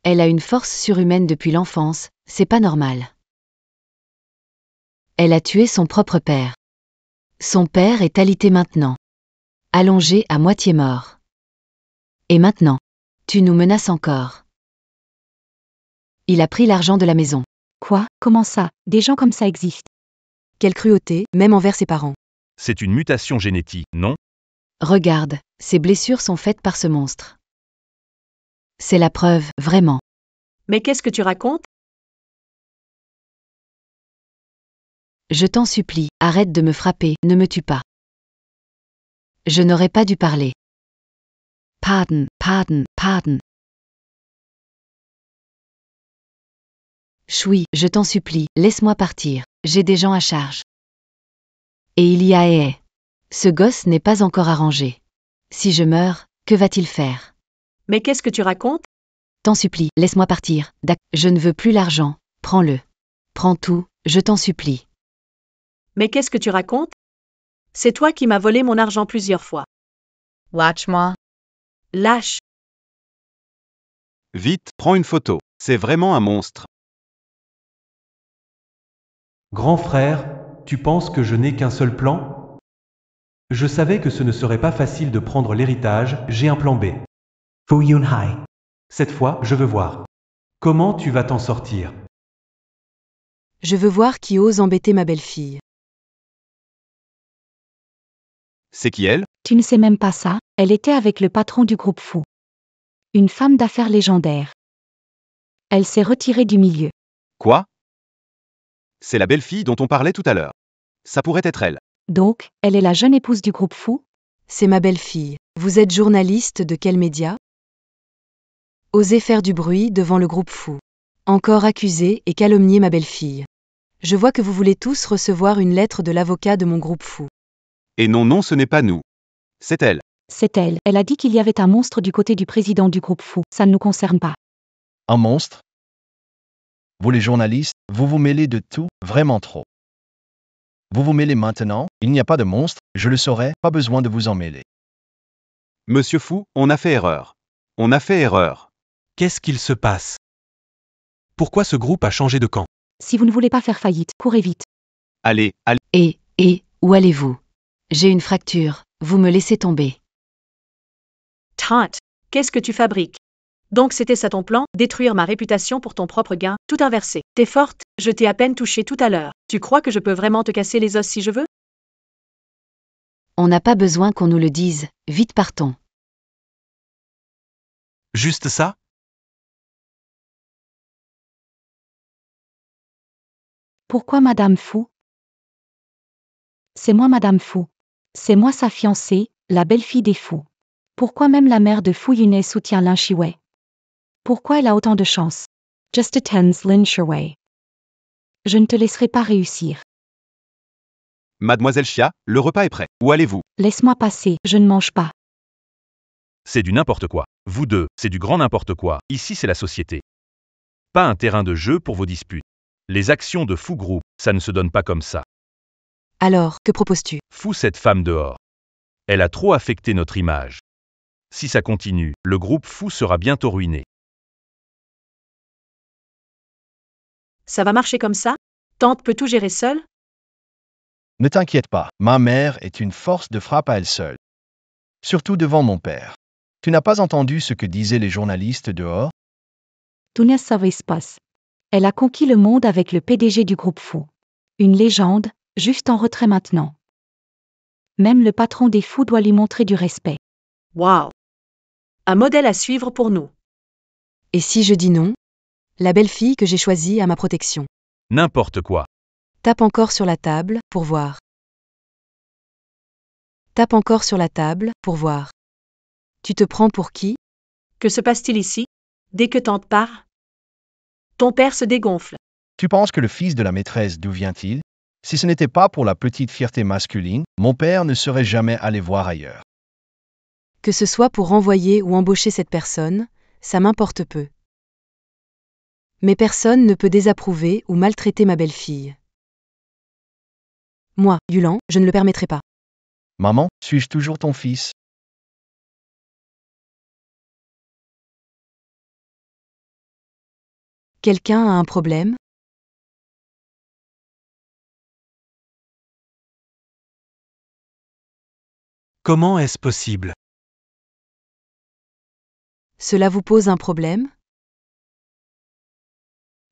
Elle a une force surhumaine depuis l'enfance, c'est pas normal. Elle a tué son propre père. Son père est alité maintenant. Allongé à moitié mort. Et maintenant, tu nous menaces encore. Il a pris l'argent de la maison. Quoi? Comment ça? Des gens comme ça existent. Quelle cruauté, même envers ses parents. C'est une mutation génétique, non? Regarde, ses blessures sont faites par ce monstre. C'est la preuve, vraiment. Mais qu'est-ce que tu racontes? Je t'en supplie, arrête de me frapper, ne me tue pas. Je n'aurais pas dû parler. Pardon, pardon, pardon. Choui, je t'en supplie, laisse-moi partir, j'ai des gens à charge. Et il y a ce gosse n'est pas encore arrangé. Si je meurs, que va-t-il faire? Mais qu'est-ce que tu racontes? T'en supplie, laisse-moi partir. Je ne veux plus l'argent, prends-le. Prends tout, je t'en supplie. Mais qu'est-ce que tu racontes? C'est toi qui m'as volé mon argent plusieurs fois. Lâche-moi. Lâche. Vite, prends une photo. C'est vraiment un monstre. Grand frère, tu penses que je n'ai qu'un seul plan? Je savais que ce ne serait pas facile de prendre l'héritage, j'ai un plan B. Fu Yunhai. Cette fois, je veux voir. Comment tu vas t'en sortir? Je veux voir qui ose embêter ma belle-fille. C'est qui elle? Tu ne sais même pas ça, elle était avec le patron du groupe Fou. Une femme d'affaires légendaire. Elle s'est retirée du milieu. Quoi? C'est la belle-fille dont on parlait tout à l'heure. Ça pourrait être elle. Donc, elle est la jeune épouse du groupe Fou? C'est ma belle-fille. Vous êtes journaliste de quel média? Osez faire du bruit devant le groupe Fou. Encore accuser et calomnier ma belle-fille. Je vois que vous voulez tous recevoir une lettre de l'avocat de mon groupe Fou. Et non, non, ce n'est pas nous. C'est elle. C'est elle. Elle a dit qu'il y avait un monstre du côté du président du groupe Fou. Ça ne nous concerne pas. Un monstre? Vous les journalistes, vous vous mêlez de tout, vraiment trop. Vous vous mêlez maintenant, il n'y a pas de monstre, je le saurai, pas besoin de vous en mêler. Monsieur Fou, on a fait erreur. On a fait erreur. Qu'est-ce qu'il se passe? Pourquoi ce groupe a changé de camp? Si vous ne voulez pas faire faillite, courez vite. Allez, allez. Où allez-vous? J'ai une fracture, vous me laissez tomber. Tante, qu'est-ce que tu fabriques? Donc c'était ça ton plan, détruire ma réputation pour ton propre gain, tout inversé. T'es forte, je t'ai à peine touché tout à l'heure. Tu crois que je peux vraiment te casser les os si je veux? On n'a pas besoin qu'on nous le dise, vite partons. Juste ça? Pourquoi Madame Fou? C'est moi Madame Fou. C'est moi sa fiancée, la belle-fille des Fous. Pourquoi même la mère de Fu Yunhai soutient Lin Shiwei? Pourquoi elle a autant de chance? Just attends Lin Shiwei. Je ne te laisserai pas réussir. Mademoiselle Chia, le repas est prêt. Où allez-vous? Laisse-moi passer, je ne mange pas. C'est du n'importe quoi. Vous deux, c'est du grand n'importe quoi. Ici, c'est la société. Pas un terrain de jeu pour vos disputes. Les actions de Fou Group, ça ne se donne pas comme ça. Alors, que proposes-tu? Fous cette femme dehors. Elle a trop affecté notre image. Si ça continue, le groupe Fou sera bientôt ruiné. Ça va marcher comme ça? Tante peut tout gérer seule? Ne t'inquiète pas, ma mère est une force de frappe à elle seule. Surtout devant mon père. Tu n'as pas entendu ce que disaient les journalistes dehors? Tout ne savait pas. Elle a conquis le monde avec le PDG du groupe Fou. Une légende, juste en retrait maintenant. Même le patron des Fous doit lui montrer du respect. Waouh! Un modèle à suivre pour nous. Et si je dis non? La belle-fille que j'ai choisie à ma protection. N'importe quoi. Tape encore sur la table, pour voir. Tape encore sur la table, pour voir. Tu te prends pour qui? Que se passe-t-il ici? Dès que tante part? Ton père se dégonfle. Tu penses que le fils de la maîtresse, d'où vient-il? Si ce n'était pas pour la petite fierté masculine, mon père ne serait jamais allé voir ailleurs. Que ce soit pour renvoyer ou embaucher cette personne, ça m'importe peu. Mais personne ne peut désapprouver ou maltraiter ma belle-fille. Moi, Yulan, je ne le permettrai pas. Maman, suis-je toujours ton fils? Quelqu'un a un problème? Comment est-ce possible? Cela vous pose un problème?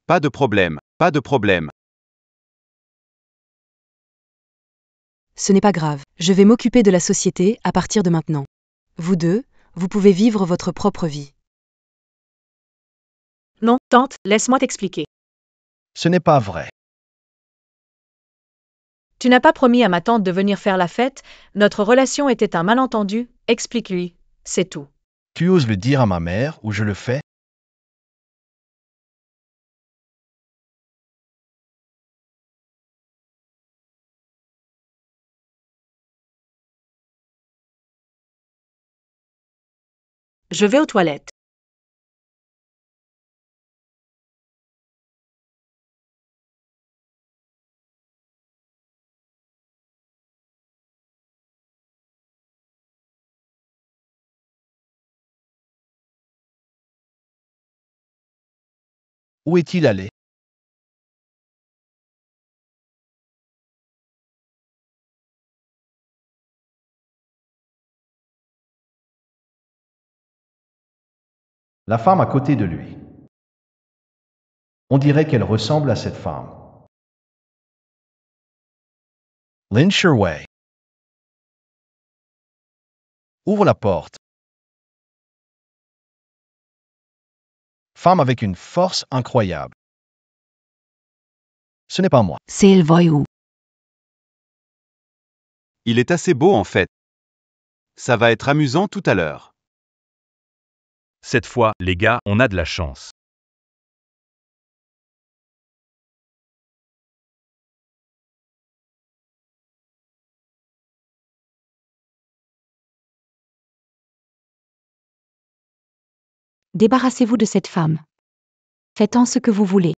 Pas de problème, pas de problème. Ce n'est pas grave, je vais m'occuper de la société à partir de maintenant. Vous deux, vous pouvez vivre votre propre vie. Non, tante, laisse-moi t'expliquer. Ce n'est pas vrai. Tu n'as pas promis à ma tante de venir faire la fête, notre relation était un malentendu, explique-lui, c'est tout. Tu oses le dire à ma mère ou je le fais? Je vais aux toilettes. Où est-il allé? La femme à côté de lui. On dirait qu'elle ressemble à cette femme. Lin Sherway. Ouvre la porte. Femme avec une force incroyable. Ce n'est pas moi. C'est le voyou. Il est assez beau en fait. Ça va être amusant tout à l'heure. Cette fois, les gars, on a de la chance. Débarrassez-vous de cette femme. Faites-en ce que vous voulez.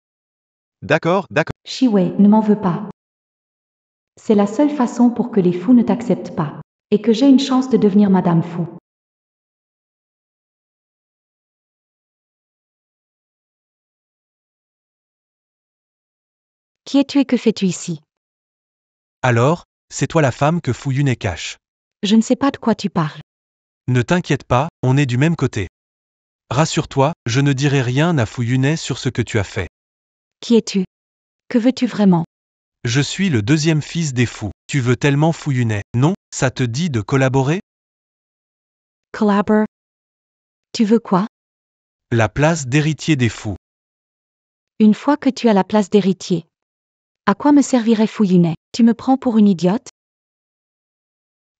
D'accord, d'accord. Shiwei ne m'en veut pas. C'est la seule façon pour que les fous ne t'acceptent pas. Et que j'ai une chance de devenir Madame Fou. Qui es-tu et que fais-tu ici? Alors, c'est toi la femme que Fu Yunhai cache. Je ne sais pas de quoi tu parles. Ne t'inquiète pas, on est du même côté. Rassure-toi, je ne dirai rien à Fu Yunhai sur ce que tu as fait. Qui es-tu? Que veux-tu vraiment? Je suis le deuxième fils des fous. Tu veux tellement Fu Yunhai, non? Ça te dit de collaborer? Collabore? Tu veux quoi? La place d'héritier des fous. Une fois que tu as la place d'héritier. À quoi me servirait Fu Yunhai? Tu me prends pour une idiote?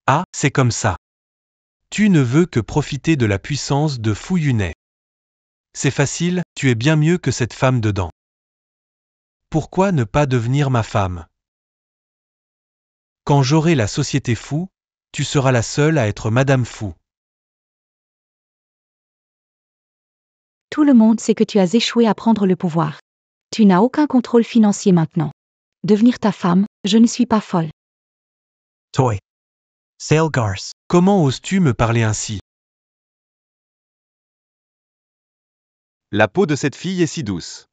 Ah, c'est comme ça. Tu ne veux que profiter de la puissance de Fu Yunhai. C'est facile, tu es bien mieux que cette femme dedans. Pourquoi ne pas devenir ma femme? Quand j'aurai la société fou, tu seras la seule à être Madame Fou. Tout le monde sait que tu as échoué à prendre le pouvoir. Tu n'as aucun contrôle financier maintenant. Devenir ta femme, je ne suis pas folle. Toy. Sailgars. Comment oses-tu me parler ainsi? La peau de cette fille est si douce.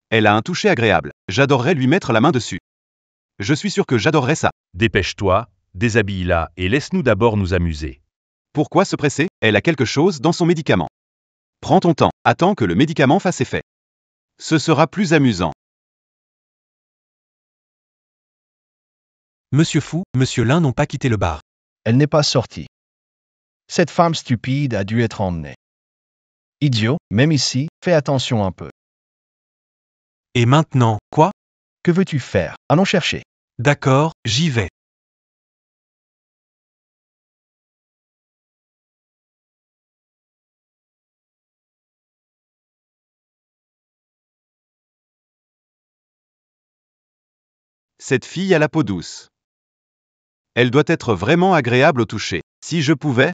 Elle a un toucher agréable. J'adorerais lui mettre la main dessus. Je suis sûr que j'adorerais ça. Dépêche-toi, déshabille-la et laisse-nous d'abord nous amuser. Pourquoi se presser? Elle a quelque chose dans son médicament. Prends ton temps, attends que le médicament fasse effet. Ce sera plus amusant. Monsieur Fou, Monsieur Lin n'ont pas quitté le bar. Elle n'est pas sortie. Cette femme stupide a dû être emmenée. Idiot, même ici, fais attention un peu. Et maintenant, quoi? Que veux-tu faire? Allons chercher. D'accord, j'y vais. Cette fille a la peau douce. Elle doit être vraiment agréable au toucher. Si je pouvais,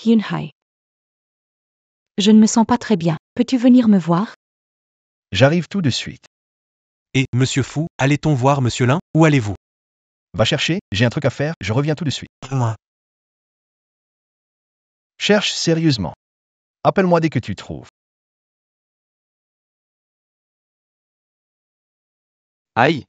Yunhai. Je ne me sens pas très bien. Peux-tu venir me voir? J'arrive tout de suite. Et, Monsieur Fou, allait-on voir Monsieur Lin? Où allez-vous? Va chercher, j'ai un truc à faire, je reviens tout de suite. Moi. Cherche sérieusement. Appelle-moi dès que tu trouves. aïe.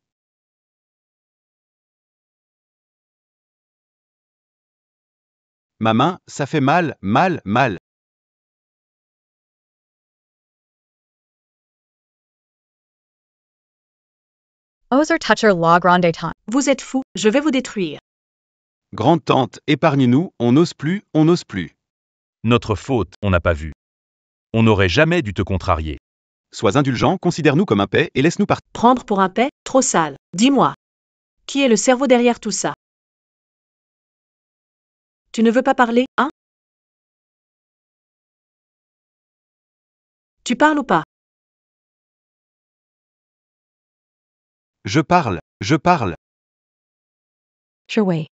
Ma main, ça fait mal, mal, mal. Oser toucher la grande temps. Vous êtes fou, je vais vous détruire. Grande-tante, épargne-nous, on n'ose plus, on n'ose plus. Notre faute, on n'a pas vu. On n'aurait jamais dû te contrarier. Sois indulgent, considère-nous comme un paix et laisse-nous partir. Prendre pour un paix, trop sale. Dis-moi. Qui est le cerveau derrière tout ça? Tu ne veux pas parler, hein? Tu parles ou pas? Je parle, je parle. Shiwei.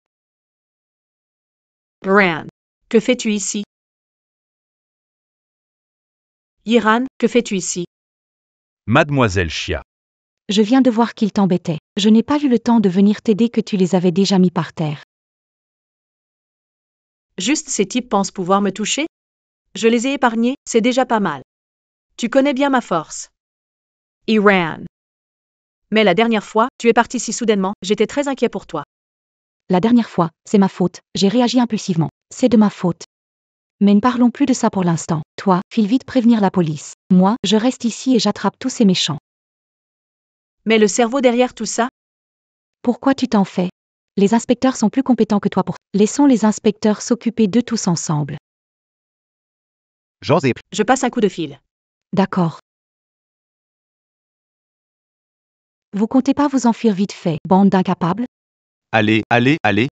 Bran, que fais-tu ici? Yiran, que fais-tu ici? Mademoiselle Chia. Je viens de voir qu'ils t'embêtaient. Je n'ai pas eu le temps de venir t'aider que tu les avais déjà mis par terre. Juste ces types pensent pouvoir me toucher? Je les ai épargnés, c'est déjà pas mal. Tu connais bien ma force. He ran. Mais la dernière fois, tu es parti si soudainement, j'étais très inquiet pour toi. La dernière fois, c'est ma faute, j'ai réagi impulsivement. C'est de ma faute. Mais ne parlons plus de ça pour l'instant. Toi, file vite prévenir la police. Moi, je reste ici et j'attrape tous ces méchants. Mais le cerveau derrière tout ça? Pourquoi tu t'en fais? Les inspecteurs sont plus compétents que toi pour... Laissons les inspecteurs s'occuper d'eux tous ensemble. Joseph, Je passe un coup de fil. D'accord. Vous comptez pas vous enfuir vite fait, bande d'incapables? Allez, allez, allez.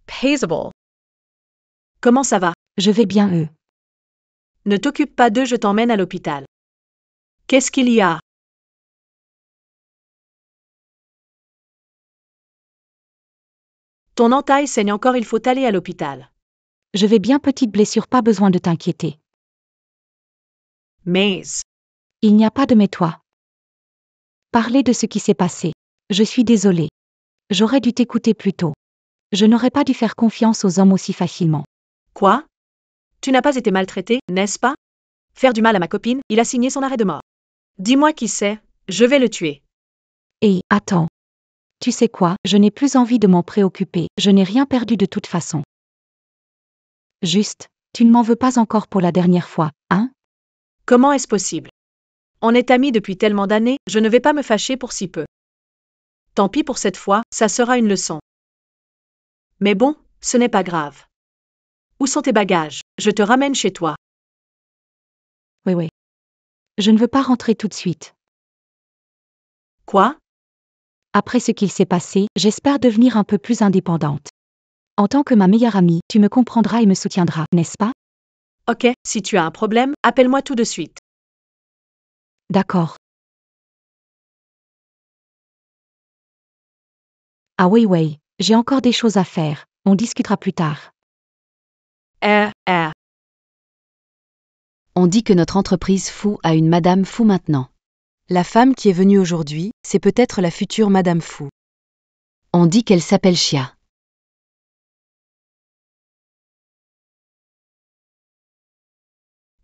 Paisable. Comment ça va? Je vais bien eux. Ne t'occupe pas d'eux, je t'emmène à l'hôpital. Qu'est-ce qu'il y a? Ton entaille saigne encore, il faut aller à l'hôpital. Je vais bien, petite blessure, pas besoin de t'inquiéter. Mais, Il n'y a pas de mais toi. Parlez de ce qui s'est passé. Je suis désolée. J'aurais dû t'écouter plus tôt. Je n'aurais pas dû faire confiance aux hommes aussi facilement. quoi? Tu n'as pas été maltraité, n'est-ce pas? Faire du mal à ma copine, il a signé son arrêt de mort. Dis-moi qui c'est, je vais le tuer. Et, attends. Tu sais quoi, je n'ai plus envie de m'en préoccuper, je n'ai rien perdu de toute façon. Juste, tu ne m'en veux pas encore pour la dernière fois, hein? Comment est-ce possible? On est amis depuis tellement d'années, je ne vais pas me fâcher pour si peu. Tant pis pour cette fois, ça sera une leçon. Mais bon, ce n'est pas grave. Où sont tes bagages? Je te ramène chez toi. Oui. Je ne veux pas rentrer tout de suite. Quoi? Après ce qu'il s'est passé, j'espère devenir un peu plus indépendante. En tant que ma meilleure amie, tu me comprendras et me soutiendras, n'est-ce pas? Ok, si tu as un problème, appelle-moi tout de suite. D'accord. Ah oui, j'ai encore des choses à faire, on discutera plus tard. On dit que notre entreprise Fou a une Madame Fou maintenant. La femme qui est venue aujourd'hui, c'est peut-être la future Madame Fou. On dit qu'elle s'appelle Chia.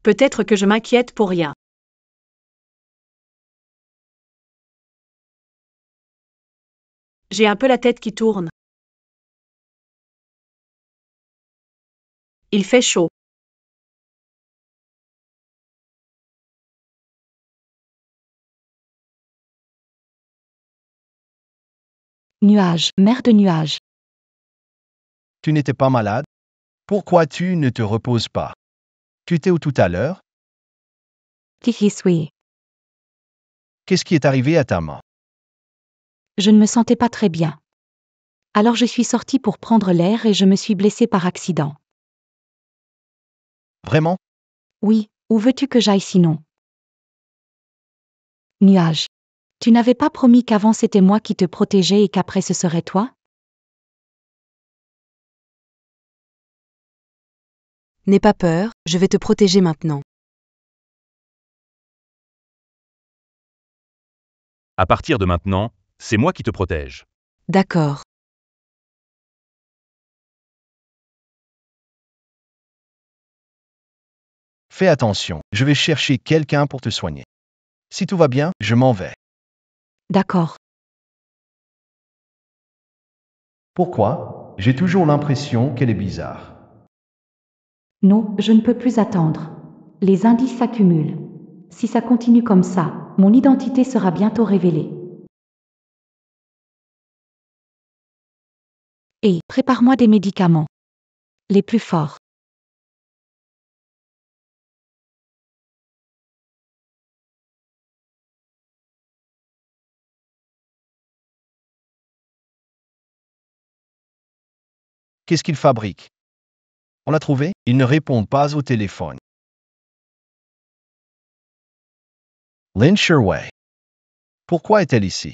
Peut-être que je m'inquiète pour rien. J'ai un peu la tête qui tourne. Il fait chaud. Nuage, mère de nuage. Tu n'étais pas malade? Pourquoi tu ne te reposes pas? Tu étais où tout à l'heure? Qui suis. Qu'est-ce qui est arrivé à ta main? Je ne me sentais pas très bien. Alors je suis sortie pour prendre l'air et je me suis blessée par accident. Vraiment? Oui, où veux-tu que j'aille sinon? Nuage. Tu n'avais pas promis qu'avant c'était moi qui te protégeais et qu'après ce serait toi? N'aie pas peur, je vais te protéger maintenant. À partir de maintenant, c'est moi qui te protège. D'accord. Fais attention, je vais chercher quelqu'un pour te soigner. Si tout va bien, je m'en vais. D'accord. Pourquoi? J'ai toujours l'impression qu'elle est bizarre. Non, je ne peux plus attendre. Les indices s'accumulent. Si ça continue comme ça, mon identité sera bientôt révélée. Et prépare-moi des médicaments. Les plus forts. Qu'est-ce qu'il fabrique? On l'a trouvé? Il ne répond pas au téléphone. Lynn Sherway. Pourquoi est-elle ici?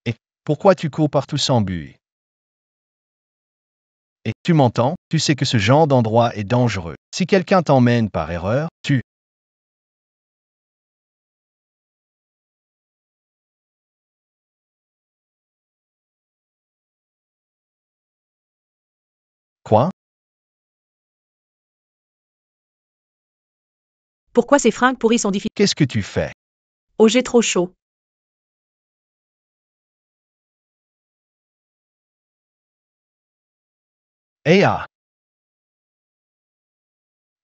Et pourquoi tu cours partout sans but? Et tu m'entends, tu sais que ce genre d'endroit est dangereux. Si quelqu'un t'emmène par erreur, tu... Quoi? Pourquoi ces fringues pourries sont difficiles? Qu'est-ce que tu fais? Oh, j'ai trop chaud. Eh ah!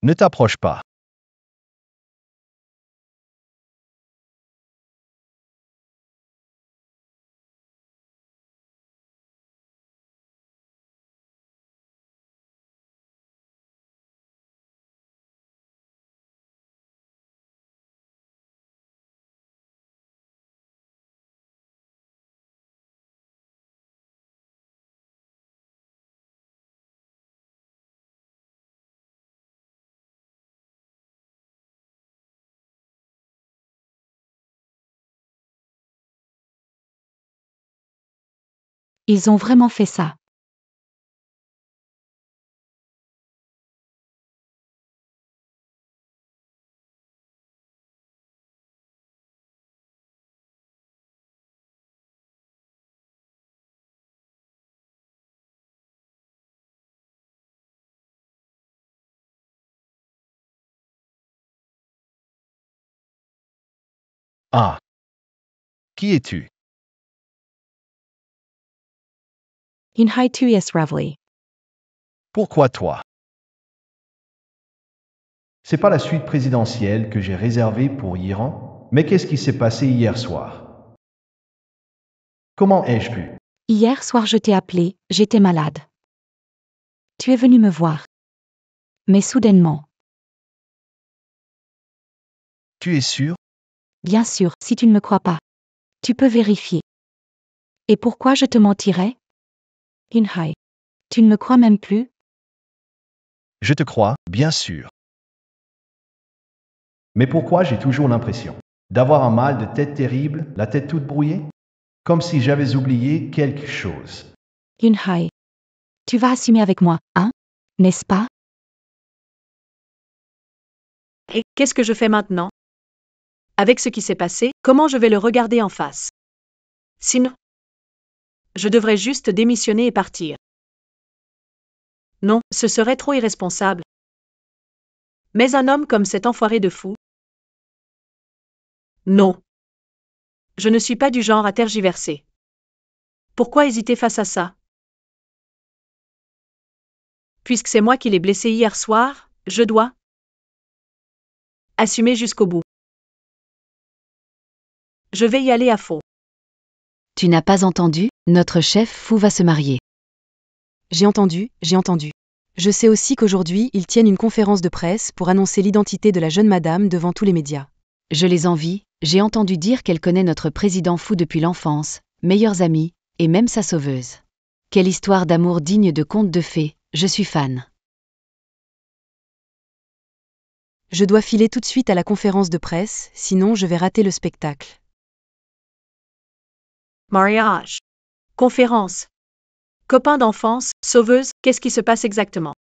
Ne t'approche pas. Ils ont vraiment fait ça. Ah! Qui es-tu? In hai tu es Ravli. Pourquoi toi? C'est pas la suite présidentielle que j'ai réservée pour l'Iran, mais qu'est-ce qui s'est passé hier soir? Comment ai-je pu? Hier soir je t'ai appelé, j'étais malade. Tu es venu me voir. Mais soudainement. Tu es sûr? Bien sûr, si tu ne me crois pas. Tu peux vérifier. Et pourquoi je te mentirais? In hai. Tu ne me crois même plus? Je te crois, bien sûr. Mais pourquoi j'ai toujours l'impression d'avoir un mal de tête terrible, la tête toute brouillée? Comme si j'avais oublié quelque chose. In hai. Tu vas assumer avec moi, hein? N'est-ce pas? Et qu'est-ce que je fais maintenant? Avec ce qui s'est passé, comment je vais le regarder en face? Sinon, je devrais juste démissionner et partir. Non, ce serait trop irresponsable. Mais un homme comme cet enfoiré de fou? Non. Je ne suis pas du genre à tergiverser. Pourquoi hésiter face à ça? Puisque c'est moi qui l'ai blessé hier soir, je dois assumer jusqu'au bout. Je vais y aller à fond. Tu n'as pas entendu, notre chef fou va se marier. J'ai entendu, j'ai entendu. Je sais aussi qu'aujourd'hui, ils tiennent une conférence de presse pour annoncer l'identité de la jeune madame devant tous les médias. Je les envie, j'ai entendu dire qu'elle connaît notre président fou depuis l'enfance, meilleurs amis, et même sa sauveuse. Quelle histoire d'amour digne de conte de fées, je suis fan. Je dois filer tout de suite à la conférence de presse, sinon je vais rater le spectacle. Mariage. Conférence. Copain d'enfance, sauveuse, qu'est-ce qui se passe exactement?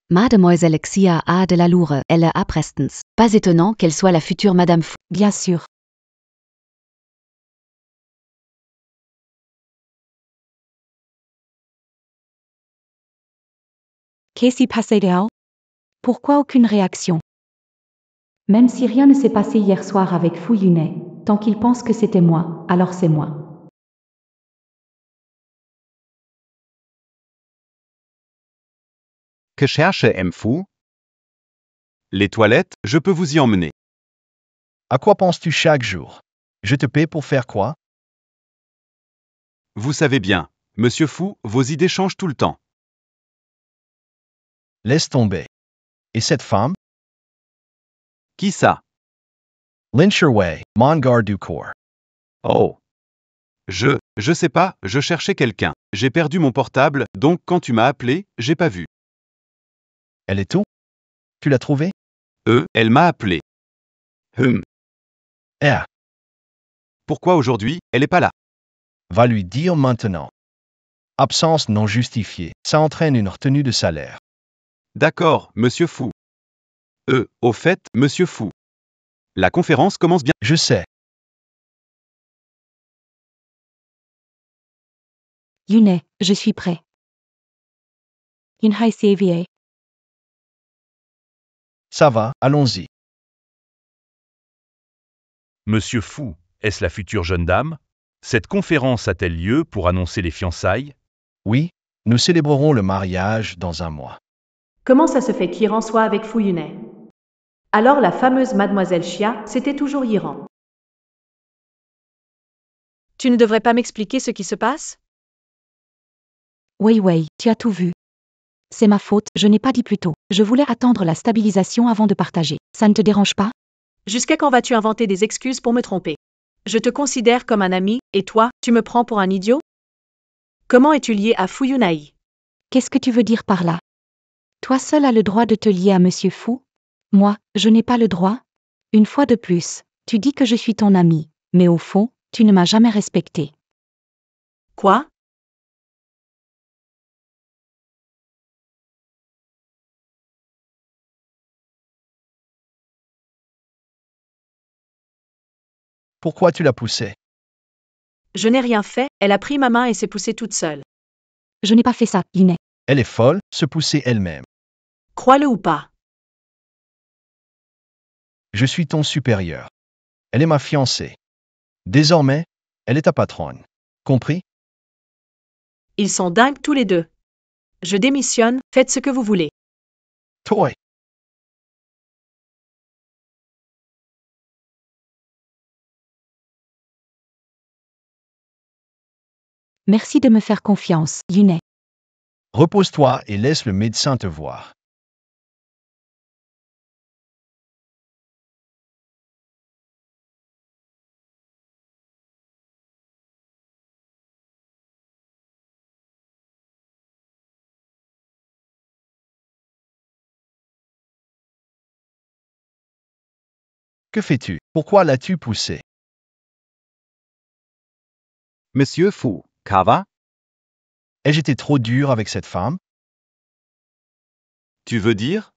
Mademoiselle Xia a de l'allure, elle a prestens. Pas étonnant qu'elle soit la future Madame Fou. Bien sûr. Qu'est-ce qui passé Dale? Pourquoi aucune réaction? Même si rien ne s'est passé hier soir avec Fu Yunai, tant qu'il pense que c'était moi, alors c'est moi. Que cherche M. Fou? Les toilettes, je peux vous y emmener. À quoi penses-tu chaque jour? Je te paie pour faire quoi? Vous savez bien, Monsieur Fou, vos idées changent tout le temps. Laisse tomber. Et cette femme? Qui ça? Lin Sherway, mon garde du corps. Oh. Je sais pas, je cherchais quelqu'un. J'ai perdu mon portable, donc quand tu m'as appelé, j'ai pas vu. Elle est où? Tu l'as trouvée? Elle m'a appelé. Ah, Pourquoi aujourd'hui, elle est pas là? va lui dire maintenant. Absence non justifiée. Ça entraîne une retenue de salaire. D'accord, monsieur Fou. Au fait, monsieur Fou. La conférence commence bien. Je sais. Yune, je suis prêt. Yunhai Xavier. Ça va, allons-y. Monsieur Fou, est-ce la future jeune dame? Cette conférence a-t-elle lieu pour annoncer les fiançailles? Oui, nous célébrerons le mariage dans un mois. Comment ça se fait qu'Iran soit avec Fu Yunai? Alors la fameuse mademoiselle Chia, c'était toujours Iran. Tu ne devrais pas m'expliquer ce qui se passe? Wei, tu as tout vu. C'est ma faute, je n'ai pas dit plus tôt. Je voulais attendre la stabilisation avant de partager. Ça ne te dérange pas? Jusqu'à quand vas-tu inventer des excuses pour me tromper? Je te considère comme un ami, et toi, tu me prends pour un idiot? Comment es-tu lié à Fu Yunai? Qu'est-ce que tu veux dire par là? Toi seul as le droit de te lier à Monsieur Fou? Moi, je n'ai pas le droit? Une fois de plus, tu dis que je suis ton ami, mais au fond, tu ne m'as jamais respecté. Quoi? Pourquoi tu l'as poussée? Je n'ai rien fait, elle a pris ma main et s'est poussée toute seule. Je n'ai pas fait ça, Yune. Elle est folle, se pousser elle-même. Crois-le ou pas. Je suis ton supérieur. Elle est ma fiancée. Désormais, elle est ta patronne. Compris? Ils sont dingues tous les deux. Je démissionne, faites ce que vous voulez. Toi. Merci de me faire confiance, Yune. Repose-toi et laisse le médecin te voir. Que fais-tu? Pourquoi l'as-tu poussée? Monsieur Fou, Kava? Ai-je été trop dur avec cette femme? Tu veux dire?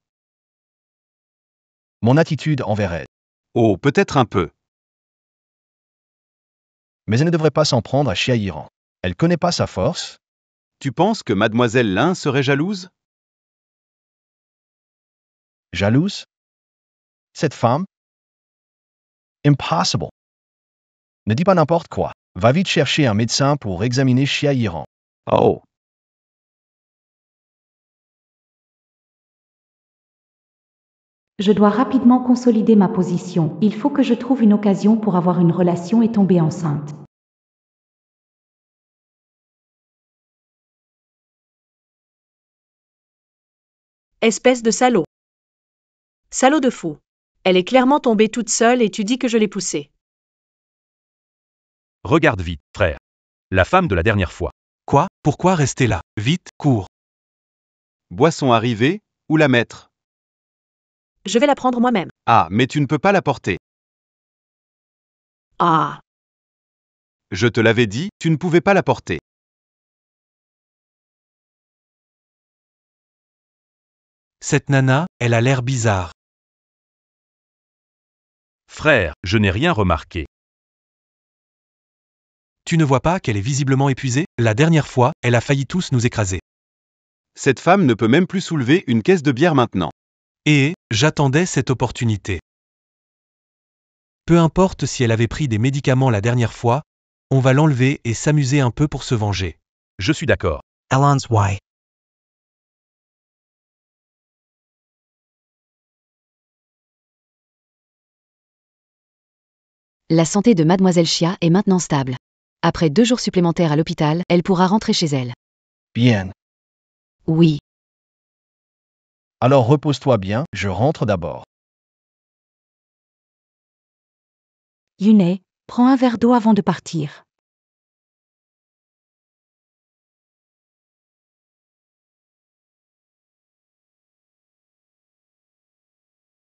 Mon attitude envers elle. Oh, peut-être un peu. Mais elle ne devrait pas s'en prendre à Chia-Iran. Elle connaît pas sa force? Tu penses que mademoiselle Lin serait jalouse? Jalouse? Cette femme? Impossible. Ne dis pas n'importe quoi. Va vite chercher un médecin pour examiner Chia-Iran. Oh. Je dois rapidement consolider ma position. Il faut que je trouve une occasion pour avoir une relation et tomber enceinte. Espèce de salaud. Salaud de fou. Elle est clairement tombée toute seule et tu dis que je l'ai poussée. Regarde vite, frère. La femme de la dernière fois. Quoi? Pourquoi rester là? Vite, cours. Boisson arrivée, où la mettre? Je vais la prendre moi-même. Ah, mais tu ne peux pas la porter. Ah. Je te l'avais dit, tu ne pouvais pas la porter. Cette nana, elle a l'air bizarre. Frère, je n'ai rien remarqué. Tu ne vois pas qu'elle est visiblement épuisée? La dernière fois, elle a failli tous nous écraser. Cette femme ne peut même plus soulever une caisse de bière maintenant. Et, j'attendais cette opportunité. Peu importe si elle avait pris des médicaments la dernière fois, on va l'enlever et s'amuser un peu pour se venger. Je suis d'accord. Elon's why. La santé de Mademoiselle Chia est maintenant stable. Après 2 jours supplémentaires à l'hôpital, elle pourra rentrer chez elle. Bien. Oui. Alors repose-toi bien, je rentre d'abord. Yune, prends un verre d'eau avant de partir.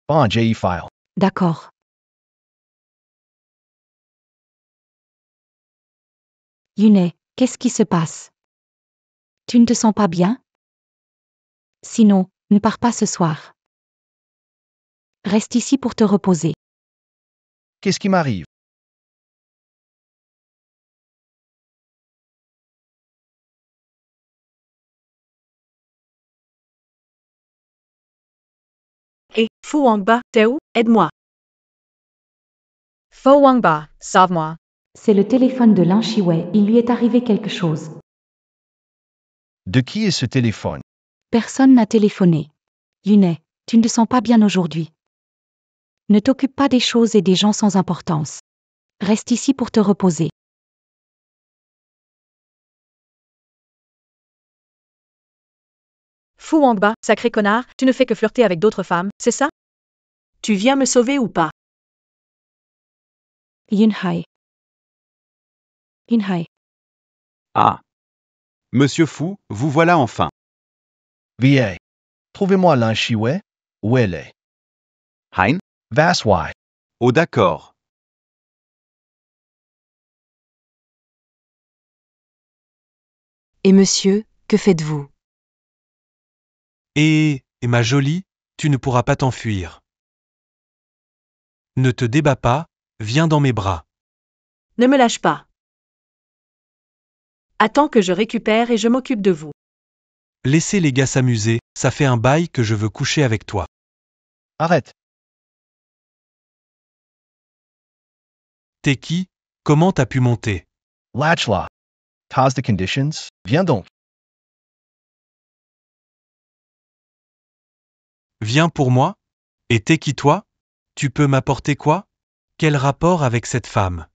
Pas un JE file. D'accord. Yune, qu'est-ce qui se passe? Tu ne te sens pas bien? Sinon, ne pars pas ce soir. Reste ici pour te reposer. Qu'est-ce qui m'arrive? Hé, Fu Wangba, t'es où? Aide-moi. Fo Wangba, sauve-moi. C'est le téléphone de Lin Shiwei, il lui est arrivé quelque chose. De qui est ce téléphone? Personne n'a téléphoné. Yunai, tu ne te sens pas bien aujourd'hui. Ne t'occupe pas des choses et des gens sans importance. Reste ici pour te reposer. Fu Wangba, sacré connard, tu ne fais que flirter avec d'autres femmes, c'est ça? Tu viens me sauver ou pas? Yunhai. Yunhai. Ah. Monsieur Fu, vous voilà enfin. Vieille. Trouvez-moi Lin Shiwei. Où elle est? Hein? Vas Wai. Oh d'accord. Et monsieur, que faites-vous? Et ma jolie, tu ne pourras pas t'enfuir. Ne te débats pas, viens dans mes bras. Ne me lâche pas. Attends que je récupère et je m'occupe de vous. Laissez les gars s'amuser, ça fait un bail que je veux coucher avec toi. Arrête. T'es qui? Comment t'as pu monter? Lachla. T'as the conditions? Viens donc. Viens pour moi? Et t'es qui toi? Tu peux m'apporter quoi? Quel rapport avec cette femme?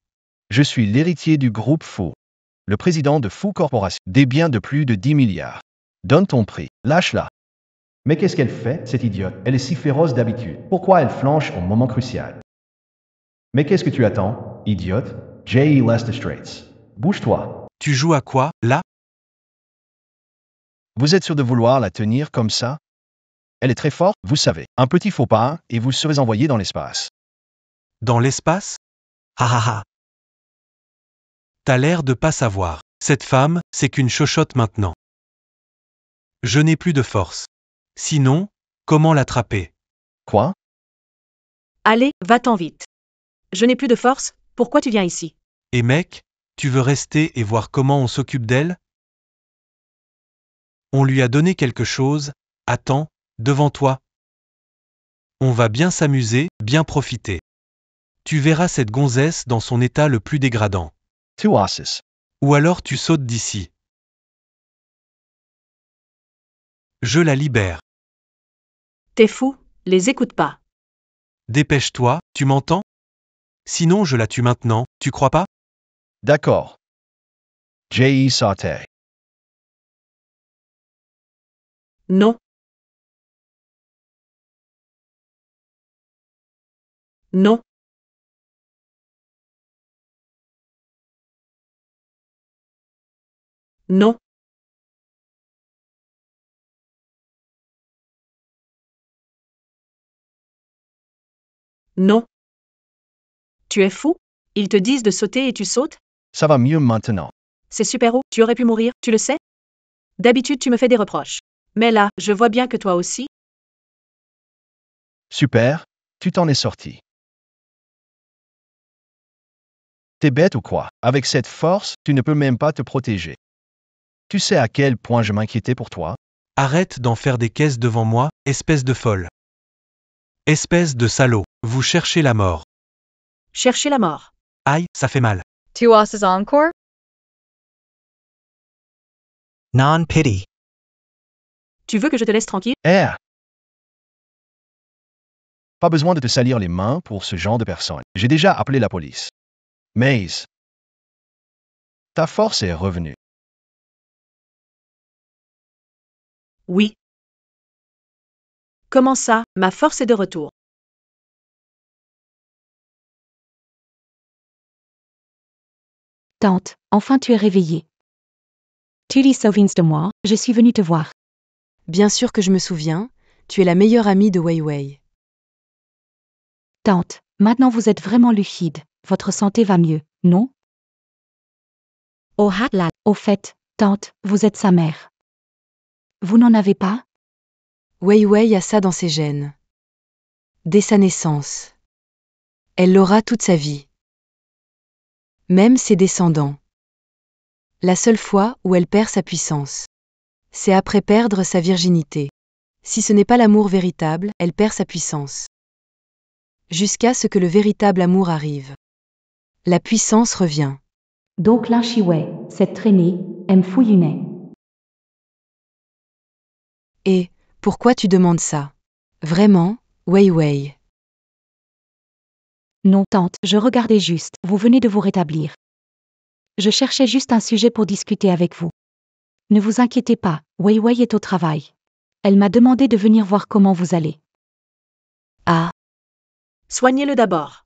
Je suis l'héritier du groupe Fu. Le président de Fu Corporation. Des biens de plus de 10 milliards. Donne ton prix. Lâche-la. Mais qu'est-ce qu'elle fait, cette idiote? Elle est si féroce d'habitude. Pourquoi elle flanche au moment crucial? Mais qu'est-ce que tu attends, idiote? J.E. Lester Straits. Bouge-toi. Tu joues à quoi, là? Vous êtes sûr de vouloir la tenir comme ça? Elle est très forte, vous savez. Un petit faux pas, et vous serez envoyé dans l'espace. Dans l'espace? Ha ha ha. T'as l'air de pas savoir. Cette femme, c'est qu'une chochotte maintenant. Je n'ai plus de force. Sinon, comment l'attraper? Quoi? Allez, va-t'en vite. Je n'ai plus de force, pourquoi tu viens ici? Et mec, tu veux rester et voir comment on s'occupe d'elle? On lui a donné quelque chose, attends, devant toi. On va bien s'amuser, bien profiter. Tu verras cette gonzesse dans son état le plus dégradant. Tu assis. Ou alors tu sautes d'ici. Je la libère. T'es fou, les écoute pas. Dépêche-toi, tu m'entends? Sinon je la tue maintenant, tu crois pas? D'accord. J.E. Sauté. Non. Non. Non. Non. Tu es fou? Ils te disent de sauter et tu sautes? Ça va mieux maintenant. C'est super haut, tu aurais pu mourir, tu le sais? D'habitude tu me fais des reproches. Mais là, je vois bien que toi aussi. Super, tu t'en es sorti. T'es bête ou quoi? Avec cette force, tu ne peux même pas te protéger. Tu sais à quel point je m'inquiétais pour toi? Arrête d'en faire des caisses devant moi, espèce de folle. Espèce de salaud, vous cherchez la mort. Cherchez la mort. Aïe, ça fait mal. Tuas encore? Non-pity. Tu veux que je te laisse tranquille? Eh! Pas besoin de te salir les mains pour ce genre de personne. J'ai déjà appelé la police. Mais ta force est revenue. Oui. Comment ça, ma force est de retour? Tante, enfin tu es réveillée. Tu dis souviens de moi, je suis venue te voir. Bien sûr que je me souviens, tu es la meilleure amie de Wei Wei. Tante, maintenant vous êtes vraiment lucide, votre santé va mieux, non? Oh Hatla, au fait, tante, vous êtes sa mère. Vous n'en avez pas? Wei Wei a ça dans ses gènes. Dès sa naissance. Elle l'aura toute sa vie. Même ses descendants. La seule fois où elle perd sa puissance, c'est après perdre sa virginité. Si ce n'est pas l'amour véritable, elle perd sa puissance. Jusqu'à ce que le véritable amour arrive. La puissance revient. Donc Lin Shiwei, cette traînée, aime Fu Yunai. Et, pourquoi tu demandes ça? Vraiment, Wei Wei. Non, tante, je regardais juste, vous venez de vous rétablir. Je cherchais juste un sujet pour discuter avec vous. Ne vous inquiétez pas, Wei Wei est au travail. Elle m'a demandé de venir voir comment vous allez. Ah, Soignez-le d'abord.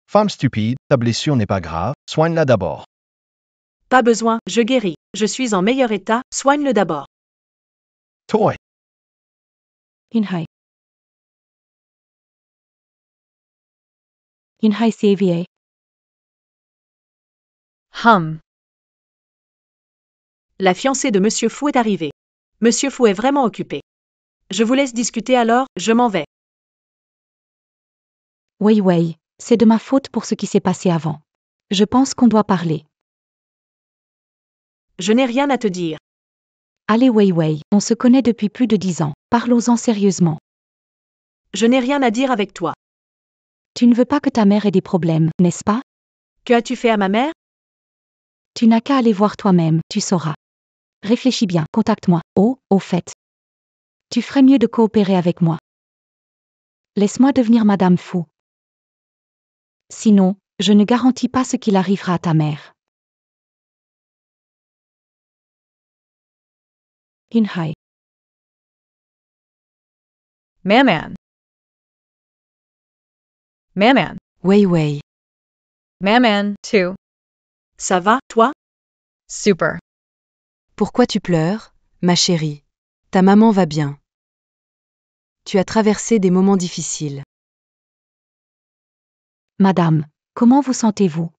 Femme stupide, ta blessure n'est pas grave, soigne-la d'abord. Pas besoin, je guéris. Je suis en meilleur état, soigne-le d'abord. Toi, Inhai. Inhai Xavier. La fiancée de Monsieur Fu est arrivée. Monsieur Fu est vraiment occupé. Je vous laisse discuter alors, je m'en vais. Wei Wei, c'est de ma faute pour ce qui s'est passé avant. Je pense qu'on doit parler. Je n'ai rien à te dire. Allez Wei Wei, on se connaît depuis plus de 10 ans, parlons-en sérieusement. Je n'ai rien à dire avec toi. Tu ne veux pas que ta mère ait des problèmes, n'est-ce pas? Que as-tu fait à ma mère? Tu n'as qu'à aller voir toi-même, tu sauras. Réfléchis bien, contacte-moi. Oh, au fait. Tu ferais mieux de coopérer avec moi. Laisse-moi devenir Madame Fu. Sinon, je ne garantis pas ce qu'il arrivera à ta mère. Inhai. Maman. Maman. Wei Wei. Maman, too. Ça va, toi? Super. Pourquoi tu pleures, ma chérie? Ta maman va bien. Tu as traversé des moments difficiles. Madame, comment vous sentez-vous?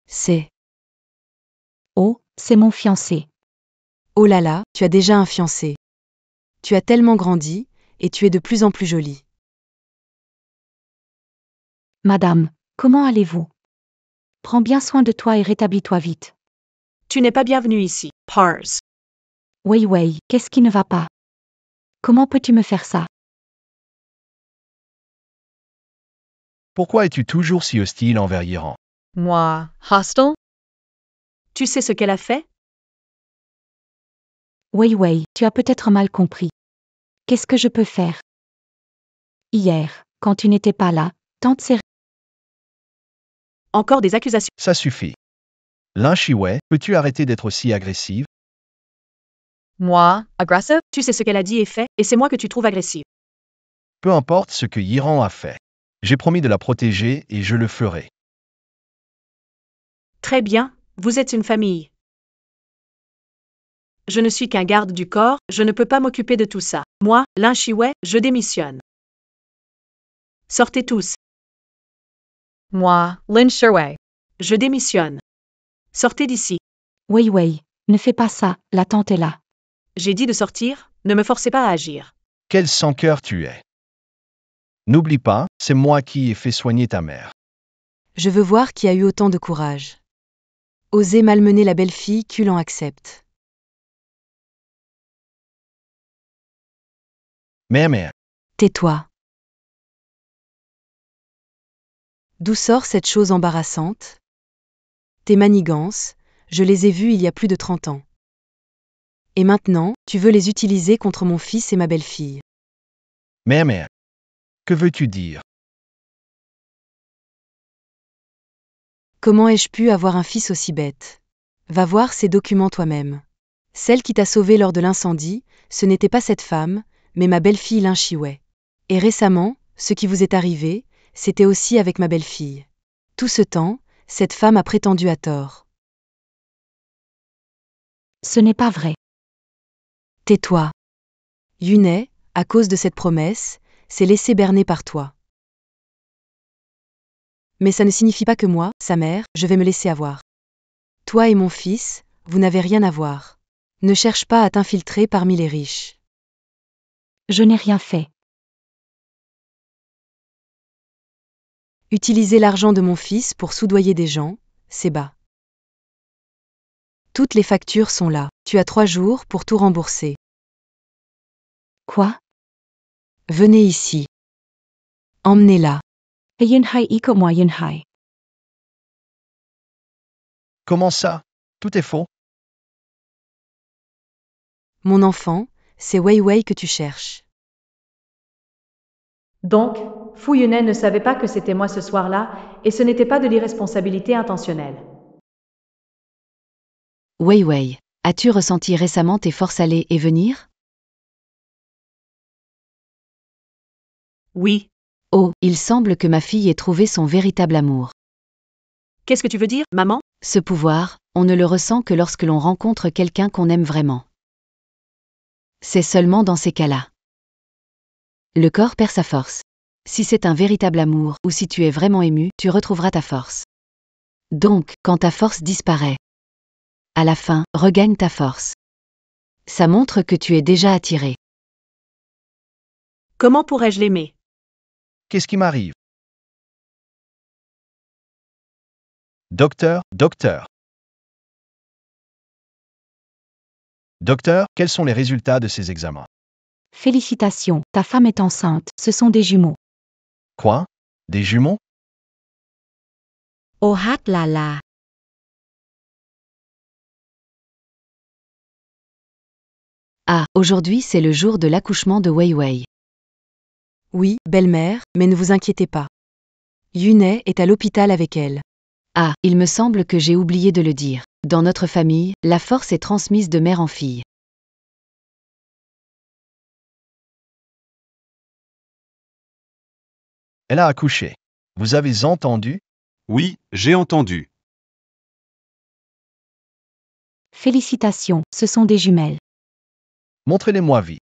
C'est... Oh, c'est mon fiancé. Oh là là, tu as déjà un fiancé. Tu as tellement grandi, et tu es de plus en plus jolie. Madame, comment allez-vous? Prends bien soin de toi et rétablis-toi vite. Tu n'es pas bienvenue ici, Pars. Wei Wei, qu'est-ce qui ne va pas? Comment peux-tu me faire ça? pourquoi es-tu toujours si hostile envers Yiran? Moi, hostile? Tu sais ce qu'elle a fait? Wei Wei, tu as peut-être mal compris. Qu'est-ce que je peux faire? Hier, quand tu n'étais pas là, tante s'est... Encore des accusations. Ça suffit. Lin Shiwei, peux-tu arrêter d'être aussi agressive? Moi, aggressive? Tu sais ce qu'elle a dit et fait, et c'est moi que tu trouves agressive. Peu importe ce que Yiran a fait. J'ai promis de la protéger et je le ferai. Très bien, vous êtes une famille. Je ne suis qu'un garde du corps, je ne peux pas m'occuper de tout ça. Moi, Lin Shiwei, je démissionne. Sortez tous. Moi, Lin Shiwei. Je démissionne. Sortez d'ici. Wei Wei, ne fais pas ça, la tante est là. J'ai dit de sortir, ne me forcez pas à agir. Quel sans-cœur tu es. N'oublie pas, c'est moi qui ai fait soigner ta mère. Je veux voir qui a eu autant de courage. Oser malmener la belle-fille qu'Ulan accepte. Mais, Tais-toi. D'où sort cette chose embarrassante? Tes manigances, je les ai vues il y a plus de 30 ans. Et maintenant, tu veux les utiliser contre mon fils et ma belle-fille. mais, que veux-tu dire? Comment ai-je pu avoir un fils aussi bête? Va voir ces documents toi-même. Celle qui t'a sauvé lors de l'incendie, ce n'était pas cette femme, mais ma belle-fille Lin Shiwei. Et récemment, ce qui vous est arrivé, c'était aussi avec ma belle-fille. Tout ce temps, cette femme a prétendu à tort. Ce n'est pas vrai. Tais-toi. Yunai, à cause de cette promesse, s'est laissé berner par toi. Mais ça ne signifie pas que moi, sa mère, je vais me laisser avoir. Toi et mon fils, vous n'avez rien à voir. Ne cherche pas à t'infiltrer parmi les riches. Je n'ai rien fait. Utiliser l'argent de mon fils pour soudoyer des gens, c'est bas. Toutes les factures sont là. Tu as 3 jours pour tout rembourser. Quoi? Venez ici. Emmenez-la. Yun hai iko moi yun hai. Comment ça? Tout est faux. Mon enfant, c'est Wei Wei que tu cherches. Donc, Fu Yunen ne savait pas que c'était moi ce soir-là, et ce n'était pas de l'irresponsabilité intentionnelle. Wei Wei, as-tu ressenti récemment tes forces aller et venir? Oui. Oh, il semble que ma fille ait trouvé son véritable amour. Qu'est-ce que tu veux dire, maman? Ce pouvoir, on ne le ressent que lorsque l'on rencontre quelqu'un qu'on aime vraiment. C'est seulement dans ces cas-là. Le corps perd sa force. Si c'est un véritable amour, ou si tu es vraiment ému, tu retrouveras ta force. Donc, quand ta force disparaît, à la fin, regagne ta force. Ça montre que tu es déjà attiré. Comment pourrais-je l'aimer? Qu'est-ce qui m'arrive? Docteur, docteur. Docteur, quels sont les résultats de ces examens? Félicitations, ta femme est enceinte, ce sont des jumeaux. Quoi? Des jumeaux? Oh hat là là. Ah, aujourd'hui c'est le jour de l'accouchement de Wei Wei. Oui, belle-mère, mais ne vous inquiétez pas. Yunai est à l'hôpital avec elle. Ah, il me semble que j'ai oublié de le dire. Dans notre famille, la force est transmise de mère en fille. Elle a accouché. Vous avez entendu? Oui, j'ai entendu. Félicitations, ce sont des jumelles. Montrez-les-moi vite.